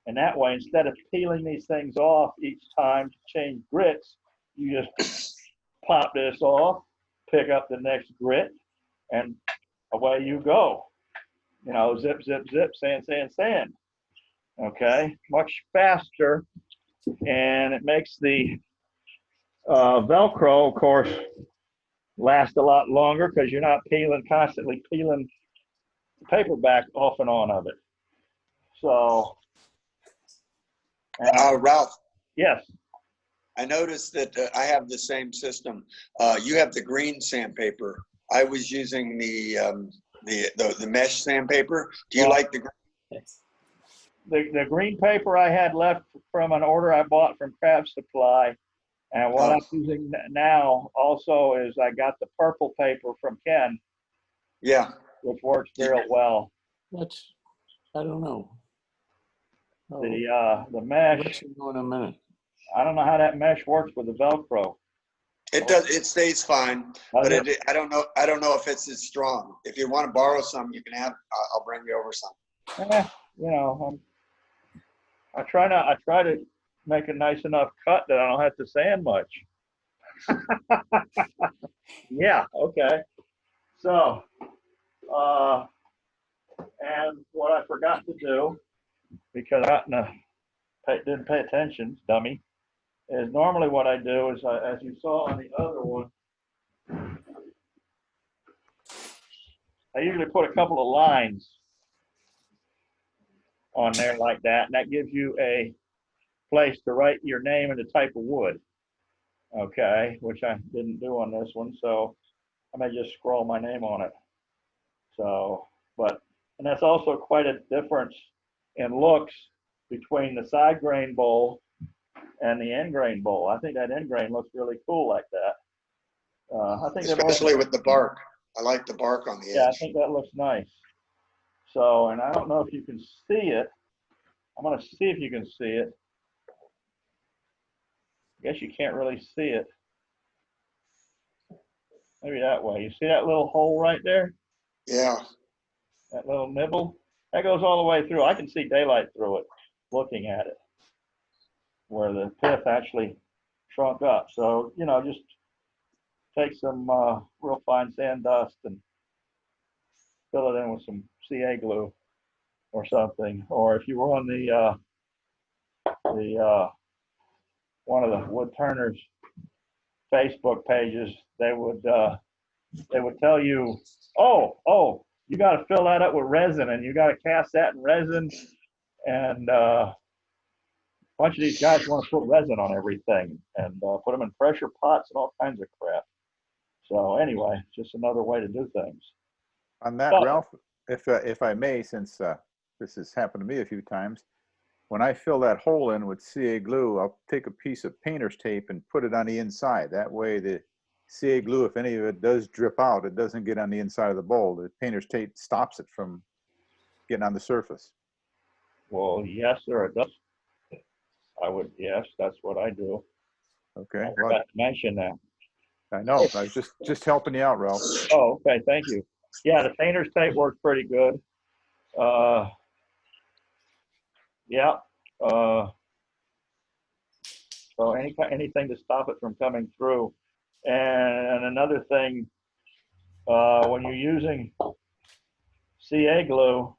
Speaker 2: and that way, instead of peeling these things off each time to change grits, you just pop this off, pick up the next grit, and away you go. You know, zip, zip, zip, sand. Okay, much faster, and it makes the Velcro, of course, last a lot longer because you're not constantly peeling the paper back off and on of it. So,
Speaker 11: Ralph.
Speaker 2: Yes.
Speaker 11: I noticed that I have the same system. You have the green sandpaper. I was using the mesh sandpaper. Do you like the green?
Speaker 2: the green paper I had left from an order I bought from Craft Supply, and what I'm using now also is I got the purple paper from Ken.
Speaker 11: Yeah.
Speaker 2: Which works very well.
Speaker 1: That's, I don't know. Oh,
Speaker 2: the mesh.
Speaker 1: Let's go in a minute.
Speaker 2: I don't know how that mesh works with the Velcro.
Speaker 11: It does. It stays fine, but I don't know. I don't know if it's as strong. If you want to borrow some, you can have. I'll bring you over some.
Speaker 2: You know, I try to make a nice enough cut that I don't have to sand much. Yeah. Okay. So, and what I forgot to do, because I didn't pay attention, dummy, is normally what I do is, as you saw on the other one, I usually put a couple of lines on there like that, and that gives you a place to write your name and the type of wood. Okay, which I didn't do on this one, so I may just scroll my name on it. So, and that's also quite a difference in looks between the side grain bowl and the end grain bowl. I think that end grain looks really cool like that. I think
Speaker 11: especially with the bark. I like the bark on the edge.
Speaker 2: Yeah, I think that looks nice. So, and I don't know if you can see it. I'm going to see if you can see it. I guess you can't really see it. Maybe that way. You see that little hole right there?
Speaker 11: Yeah.
Speaker 2: That little nibble? That goes all the way through. I can see daylight through it looking at it, where the pith actually shrunk up. So, you know, just take some real fine sand dust and fill it in with some CA glue or something. Or if you were on the one of the wood turners Facebook pages, they would tell you, oh, you got to fill that up with resin, and you got to cast that in resin, and a bunch of these guys want to put resin on everything and put them in pressure pots and all kinds of crap. So anyway, just another way to do things.
Speaker 7: On that, Ralph, if I may, since this has happened to me a few times, when I fill that hole in with CA glue, I'll take a piece of painter's tape and put it on the inside. That way the CA glue, if any of it does drip out, it doesn't get on the inside of the bowl. The painter's tape stops it from getting on the surface.
Speaker 2: Well, yes, sir, it does. Yes, that's what I do.
Speaker 7: Okay.
Speaker 2: I forgot to mention that.
Speaker 7: I know. I was just helping you out, Ralph.
Speaker 2: Oh, okay. Thank you. Yeah, the painter's tape works pretty good. Yeah. So anything to stop it from coming through. And another thing, when you're using CA glue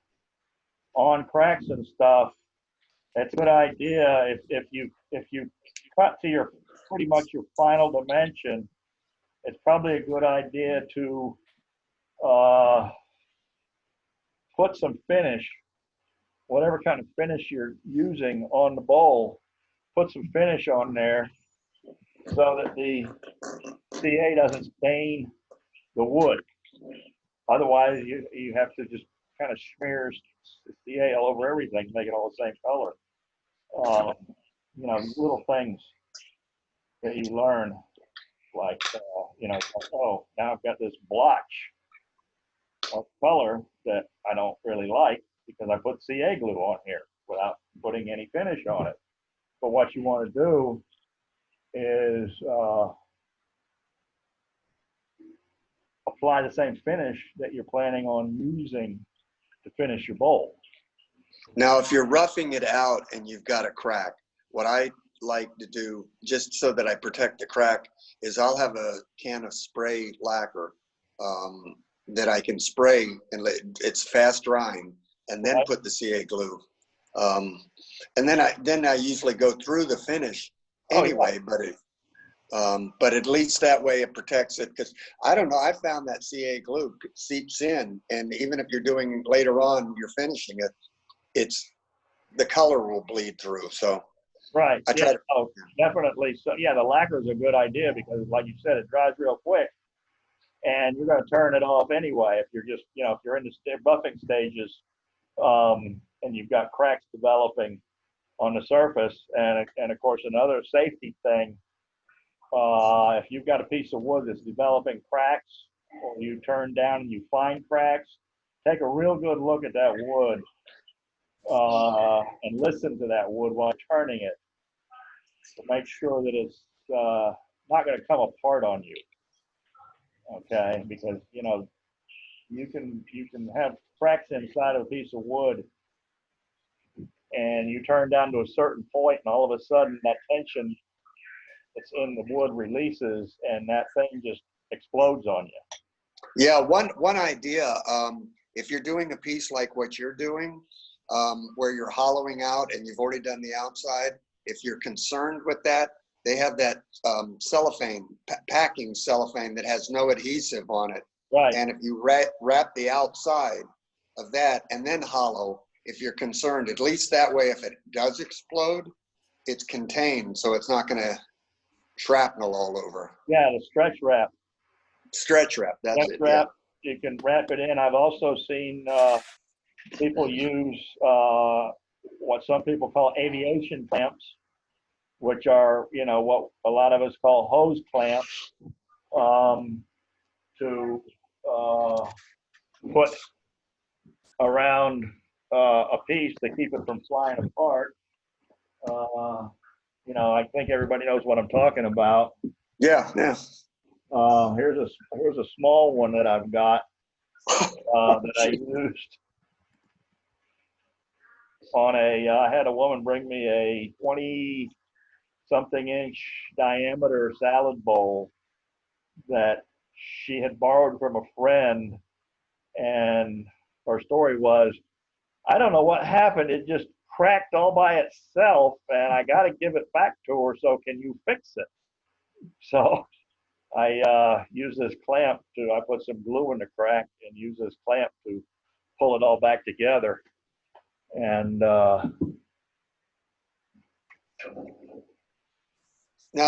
Speaker 2: on cracks and stuff, it's a good idea if you cut to your pretty much your final dimension, it's probably a good idea to put some finish, whatever kind of finish you're using on the bowl, put some finish on there so that the CA doesn't stain the wood. Otherwise, you have to just kind of smear CA all over everything to make it all the same color. You know, these little things that you learn, like, you know, oh, now I've got this blotch of color that I don't really like because I put CA glue on here without putting any finish on it. But what you want to do is apply the same finish that you're planning on using to finish your bowl.
Speaker 11: Now, if you're roughing it out and you've got a crack, what I like to do, just so that I protect the crack, is I'll have a can of spray lacquer that I can spray, and it's fast drying, and then put the CA glue. And then I usually go through the finish anyway, but at least that way it protects it, because I don't know, I found that CA glue seeps in, and even if you're doing later on, you're finishing it, the color will bleed through. So
Speaker 2: right,
Speaker 11: I try to,
Speaker 2: definitely. So yeah, the lacquer is a good idea because, like you said, it dries real quick, and you're going to turn it off anyway if you're just, you know, if you're in the buffing stages. and you've got cracks developing on the surface. And of course, another safety thing, if you've got a piece of wood that's developing cracks, or you turn down and you find cracks, take a real good look at that wood and listen to that wood while turning it to make sure that it's not going to come apart on you. Okay, because you know you can have cracks inside of a piece of wood, and you turn down to a certain point, and all of a sudden that tension that's in the wood releases, and that thing just explodes on you.
Speaker 11: Yeah, one idea, if you're doing a piece like what you're doing, where you're hollowing out and you've already done the outside, if you're concerned with that, they have that cellophane, packing cellophane that has no adhesive on it.
Speaker 2: Right.
Speaker 11: And if you wrap the outside of that and then hollow, if you're concerned, at least that way, if it does explode, it's contained, so it's not going to shrapnel all over.
Speaker 2: Yeah, the stretch wrap.
Speaker 11: Stretch wrap, that's
Speaker 2: Stretch
Speaker 11: it.
Speaker 2: wrap, yeah. You can wrap it in. I've also seen people use what some people call aviation clamps, which are, you know, what a lot of us call hose clamps, to put around a piece to keep it from flying apart. You know, I think everybody knows what I'm talking about.
Speaker 11: Yeah, yeah.
Speaker 2: Here's a small one that I've got that I used on I had a woman bring me a 20-something inch diameter salad bowl that she had borrowed from a friend, and her story was, I don't know what happened, it just cracked all by itself, and I got to give it back to her, so can you fix it? So I use this clamp I put some glue in the crack and use this clamp to pull it all back together. And
Speaker 11: now,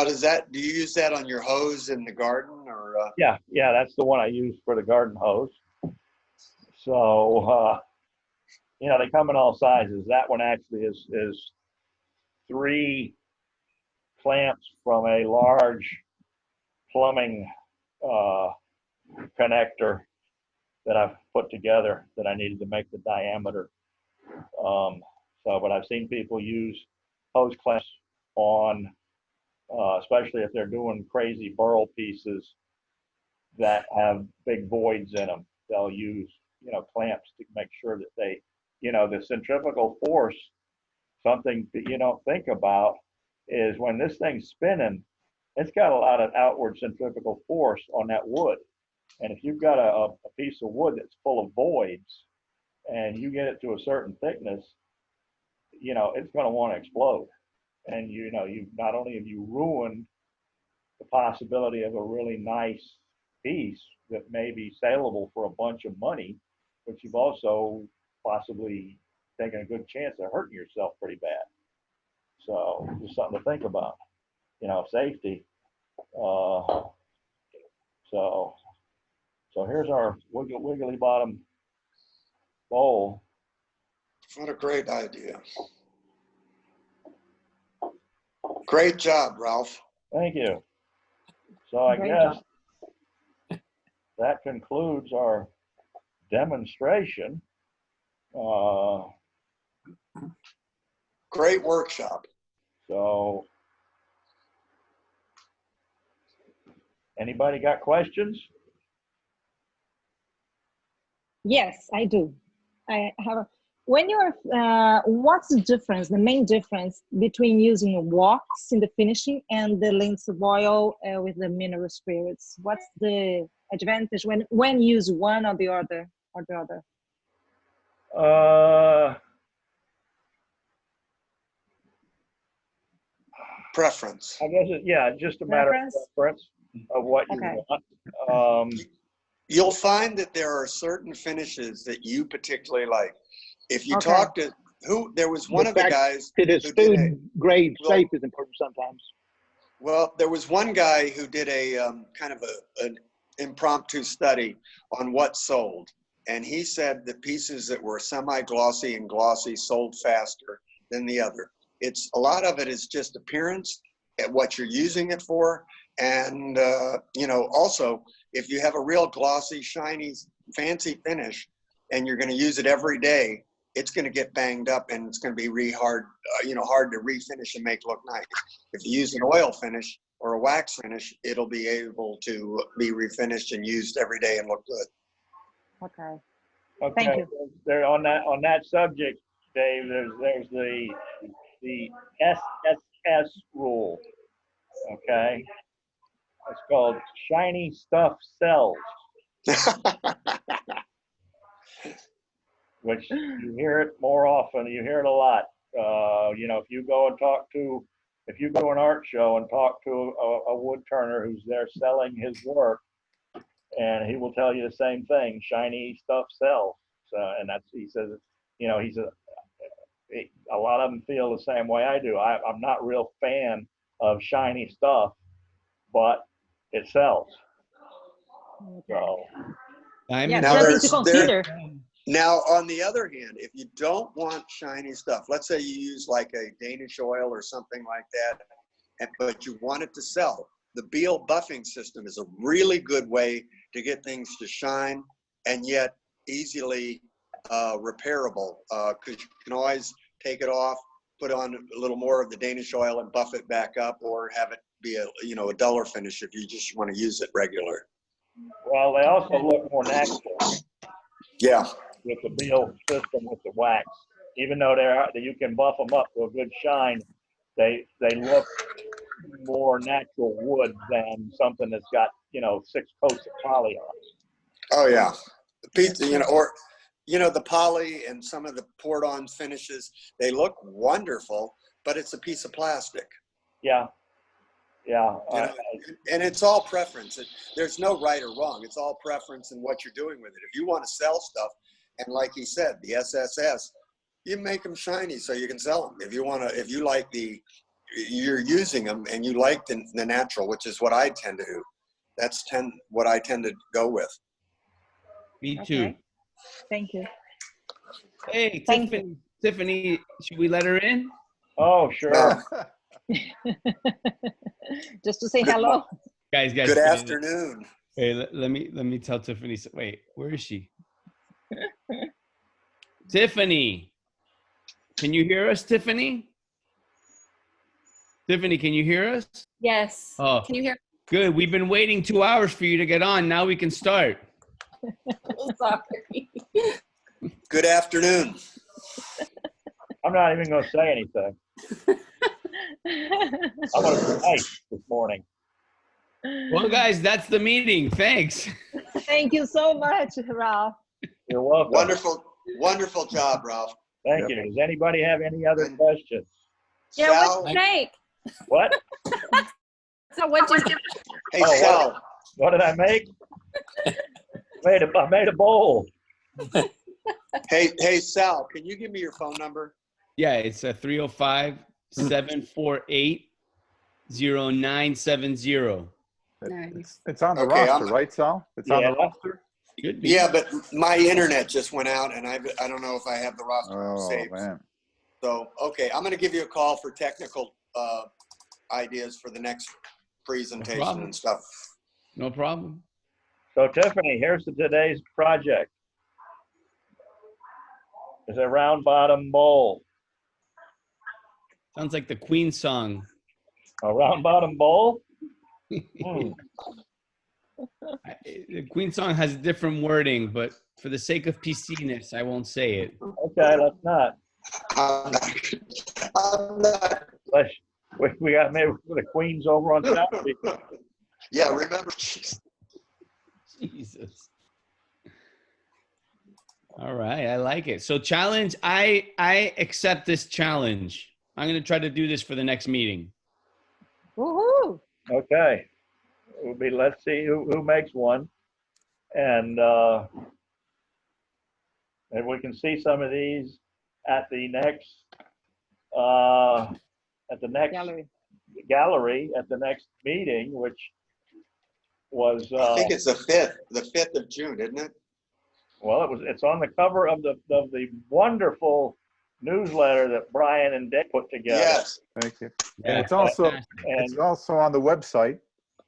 Speaker 11: do you use that on your hose in the garden, or?
Speaker 2: Yeah, that's the one I use for the garden hose. So, you know, they come in all sizes. That one actually is 3 clamps from a large plumbing connector that I've put together that I needed to make the diameter. But I've seen people use hose clamps on, especially if they're doing crazy burl pieces that have big voids in them. They'll use, you know, clamps to make sure that they, you know, the centrifugal force, something that you don't think about is when this thing's spinning, it's got a lot of outward centrifugal force on that wood. And if you've got a piece of wood that's full of voids and you get it to a certain thickness, you know, it's going to want to explode. And, you know, you not only have you ruined the possibility of a really nice piece that may be saleable for a bunch of money, but you've also possibly taken a good chance of hurting yourself pretty bad. So just something to think about, you know, safety. So here's our wiggly bottom bowl.
Speaker 11: What a great idea. Great job, Ralph.
Speaker 2: Thank you. So I guess that concludes our demonstration.
Speaker 11: Great workshop.
Speaker 2: So anybody got questions?
Speaker 8: Yes, I do. I have. When you're, what's the difference, the main difference between using wax in the finishing and the linseed oil with the mineral spirits? What's the advantage when you use one or the other?
Speaker 11: Preference.
Speaker 2: I guess just a matter of preference of what you want.
Speaker 11: You'll find that there are certain finishes that you particularly like. If you talk to there was one of the guys.
Speaker 3: It is food grade safe is important sometimes.
Speaker 11: Well, there was one guy who did a kind of an impromptu study on what sold. And he said the pieces that were semi-glossy and glossy sold faster than the other. It's a lot of it is just appearance and what you're using it for. And, also if you have a real glossy, shiny, fancy finish and you're going to use it every day, it's going to get banged up and it's going to be hard to refinish and make look nice. If you use an oil finish or a wax finish, it'll be able to be refinished and used every day and look good.
Speaker 8: Okay.
Speaker 2: Okay.
Speaker 8: Thank you.
Speaker 2: There on that subject, Dave. There's the SSS rule. Okay. It's called shiny stuff sells. Which you hear it more often. You hear it a lot. If you go to an art show and talk to a wood turner who's there selling his work, and he will tell you the same thing: shiny stuff sells. And he says, a lot of them feel the same way I do. I'm not a real fan of shiny stuff, but it sells. So.
Speaker 8: Yeah,
Speaker 11: Now,
Speaker 8: something to consider.
Speaker 11: Now, on the other hand, if you don't want shiny stuff, let's say you use like a Danish oil or something like that, but you want it to sell, the Beal buffing system is a really good way to get things to shine and yet easily repairable, because you can always take it off, put on a little more of the Danish oil and buff it back up, or have it be a duller finish if you just want to use it regular.
Speaker 2: Well, they also look more natural.
Speaker 11: Yeah.
Speaker 2: With the Beal system with the wax, even though you can buff them up to a good shine, they look more natural wood than something that's got 6 coats of poly on it.
Speaker 11: Oh yeah, the pizza, the poly and some of the poured on finishes, they look wonderful, but it's a piece of plastic.
Speaker 2: Yeah.
Speaker 11: And it's all preference. There's no right or wrong. It's all preference and what you're doing with it. If you want to sell stuff, and like he said, the SSS, you make them shiny so you can sell them. If you like you're using them and you like the natural, which is what I tend to do. That's what I tend to go with.
Speaker 6: Me too.
Speaker 8: Okay. Thank you.
Speaker 6: Hey,
Speaker 8: Thank
Speaker 6: Tiffany, should we let her in?
Speaker 2: Oh, sure.
Speaker 8: Just to say hello.
Speaker 6: Guys.
Speaker 11: Good afternoon.
Speaker 6: Hey, let me tell Tiffany. Wait, where is she? Tiffany, can you hear us, Tiffany? Tiffany, can you hear us?
Speaker 12: Yes.
Speaker 6: Oh,
Speaker 12: can you hear?
Speaker 6: Good. We've been waiting 2 hours for you to get on. Now we can start.
Speaker 12: Sorry.
Speaker 11: Good afternoon.
Speaker 2: I'm not even going to say anything. I'm going to be nice this morning.
Speaker 6: Well, guys, that's the meeting. Thanks.
Speaker 8: Thank you so much, Ralph.
Speaker 2: You're welcome.
Speaker 11: Wonderful job, Ralph.
Speaker 2: Thank you. Does anybody have any other questions?
Speaker 12: Yeah,
Speaker 11: Sal?
Speaker 12: what'd you make?
Speaker 2: What?
Speaker 12: So what'd you
Speaker 11: Hey, Sal.
Speaker 2: What did I make? I made a bowl.
Speaker 11: Hey, Sal, can you give me your phone number?
Speaker 6: Yeah, it's a 305-748-0970.
Speaker 12: Nice.
Speaker 7: It's on the
Speaker 11: Okay,
Speaker 7: roster, right, Sal? It's on the roster?
Speaker 6: Could be.
Speaker 11: Yeah, but my internet just went out, and I don't know if I have the roster
Speaker 7: Oh,
Speaker 11: saved.
Speaker 7: man.
Speaker 11: So, okay, I'm going to give you a call for technical ideas for the next presentation and stuff.
Speaker 6: No problem.
Speaker 2: So, Tiffany, here's today's project. It's a round bottom bowl.
Speaker 6: Sounds like the Queen song.
Speaker 2: A round bottom bowl?
Speaker 6: The Queen song has different wording, but for the sake of PC-ness, I won't say it.
Speaker 2: Okay, let's not.
Speaker 11: I'm not.
Speaker 2: We got maybe the Queen's over on top.
Speaker 11: Yeah, remember.
Speaker 6: Jesus. All right, I like it. So challenge, I accept this challenge. I'm going to try to do this for the next meeting.
Speaker 8: Woohoo!
Speaker 2: Okay. Let's see who makes one. And we can see some of these at the next gallery at the next meeting, which was
Speaker 11: I think it's the 5th of June, isn't it?
Speaker 2: Well, it's on the cover of the wonderful newsletter that Brian and Dick put together.
Speaker 11: Yes,
Speaker 7: Thank you.
Speaker 6: Yeah,
Speaker 7: And it's also
Speaker 2: And
Speaker 7: on the website.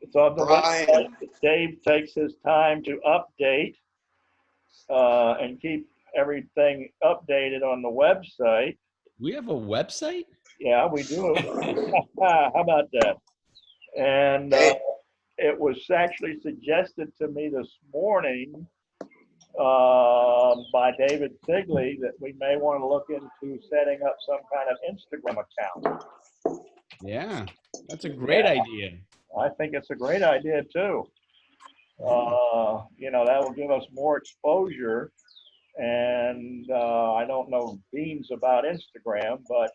Speaker 2: it's on the
Speaker 11: Brian.
Speaker 2: website. Dave takes his time to update and keep everything updated on the website.
Speaker 6: We have a website?
Speaker 2: Yeah, we do. How about that? And it was actually suggested to me this morning by David Sigley that we may want to look into setting up some kind of Instagram account.
Speaker 6: Yeah, that's a great idea.
Speaker 2: I think it's a great idea too. You know, that will give us more exposure. And I don't know beans about Instagram, but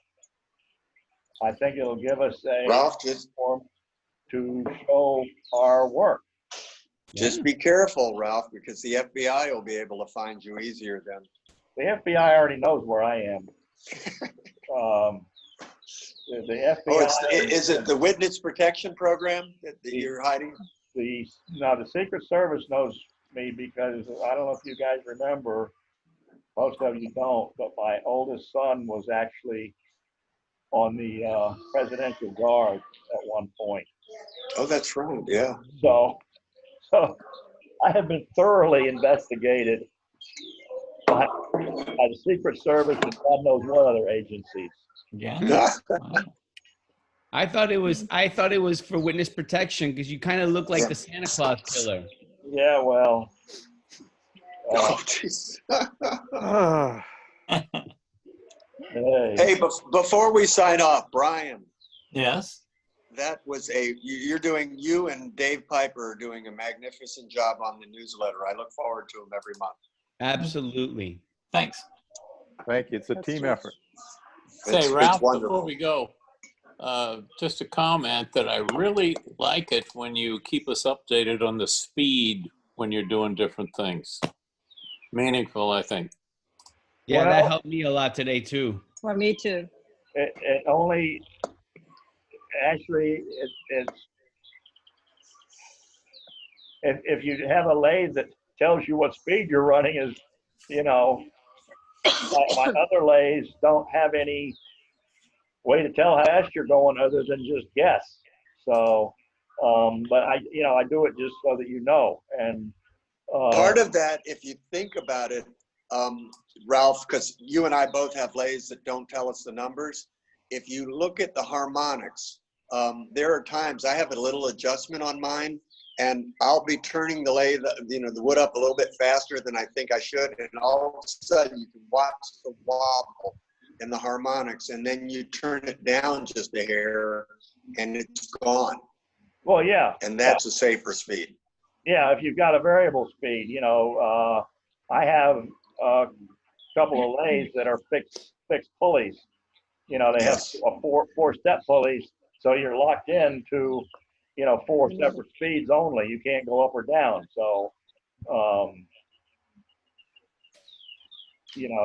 Speaker 2: I think it'll give us a
Speaker 11: Ralph, just
Speaker 2: platform to show our work.
Speaker 11: Just be careful, Ralph, because the FBI will be able to find you easier then.
Speaker 2: The FBI already knows where I am. The FBI.
Speaker 11: Oh, is it the witness protection program that you're hiding?
Speaker 2: The Secret Service knows me because I don't know if you guys remember, most of you don't, but my oldest son was actually on the presidential guard at one point.
Speaker 11: Oh, that's right. Yeah.
Speaker 2: So I have been thoroughly investigated by the Secret Service and God knows what other agencies.
Speaker 1: Yeah.
Speaker 6: I thought it was for witness protection because you kind of look like the Santa Claus killer.
Speaker 2: Yeah, well.
Speaker 11: Oh, jeez.
Speaker 2: Hey,
Speaker 11: before we sign off, Brian.
Speaker 1: Yes.
Speaker 11: That was you and Dave Piper are doing a magnificent job on the newsletter. I look forward to them every month.
Speaker 6: Absolutely.
Speaker 1: Thanks.
Speaker 7: Thank you. It's a team effort.
Speaker 13: Say, Ralph, before we go, just a comment that I really like it when you keep us updated on the speed when you're doing different things. Meaningful, I think.
Speaker 6: Yeah, that helped me a lot today too.
Speaker 8: For me too.
Speaker 2: It only, actually, it's, if you have a lathe that tells you what speed you're running is, you know, my other lathes don't have any way to tell how fast you're going other than just guess. So, but I do it just so that you know. And
Speaker 11: part of that, if you think about it, Ralph, because you and I both have lathes that don't tell us the numbers. If you look at the harmonics, there are times I have a little adjustment on mine, and I'll be turning the lathe, the wood up a little bit faster than I think I should, and all of a sudden you can watch the wobble in the harmonics, and then you turn it down just a hair, and it's gone.
Speaker 2: Well, yeah.
Speaker 11: And that's a safer speed.
Speaker 2: Yeah, if you've got a variable speed, I have a couple of lathes that are fixed pulleys. They have four-step pulleys, so you're locked into, 4 separate speeds only. You can't go up or down. So,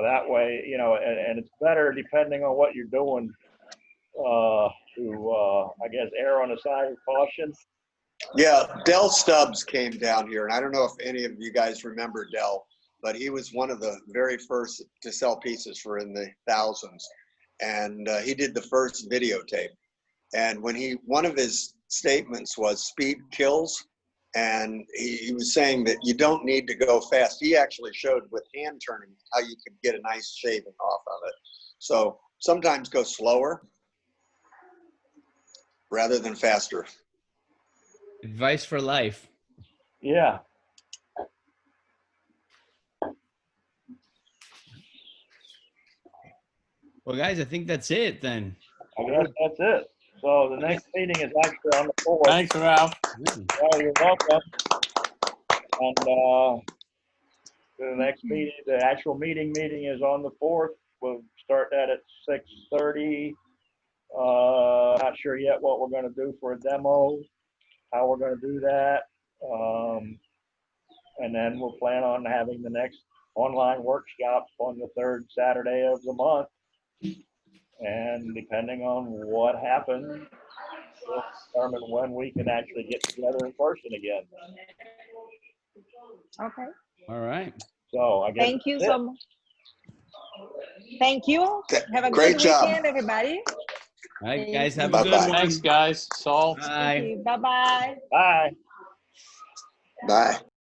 Speaker 2: that way, and it's better depending on what you're doing to, I guess, err on the side of caution.
Speaker 11: Yeah, Del Stubbs came down here, and I don't know if any of you guys remember Del, but he was one of the very first to sell pieces for in the thousands. And he did the first videotape. And one of his statements was speed kills. And he was saying that you don't need to go fast. He actually showed with hand turning how you could get a nice shaving off of it. So sometimes go slower rather than faster.
Speaker 6: Advice for life.
Speaker 2: Yeah.
Speaker 6: Well, guys, I think that's it then.
Speaker 2: I guess that's it. So the next meeting is actually on the 4th.
Speaker 13: Thanks, Ralph.
Speaker 2: Well, you're welcome. And the next meeting, the actual meeting is on the 4th. We'll start that at 6:30. Not sure yet what we're going to do for a demo, how we're going to do that. And then we'll plan on having the next online workshop on the 3rd Saturday of the month. And depending on what happens, we'll determine when we can actually get together in person again.
Speaker 8: Okay.
Speaker 6: All right.
Speaker 2: So I guess.
Speaker 8: Thank you
Speaker 2: that's it.
Speaker 8: so much. Thank you. Have a
Speaker 11: Great
Speaker 8: good
Speaker 11: job.
Speaker 8: weekend, everybody.
Speaker 6: All right, guys, have a
Speaker 11: Bye-bye.
Speaker 6: good one.
Speaker 13: Thanks, guys. Saul.
Speaker 6: Bye.
Speaker 8: Bye-bye.
Speaker 2: Bye.
Speaker 11: Bye.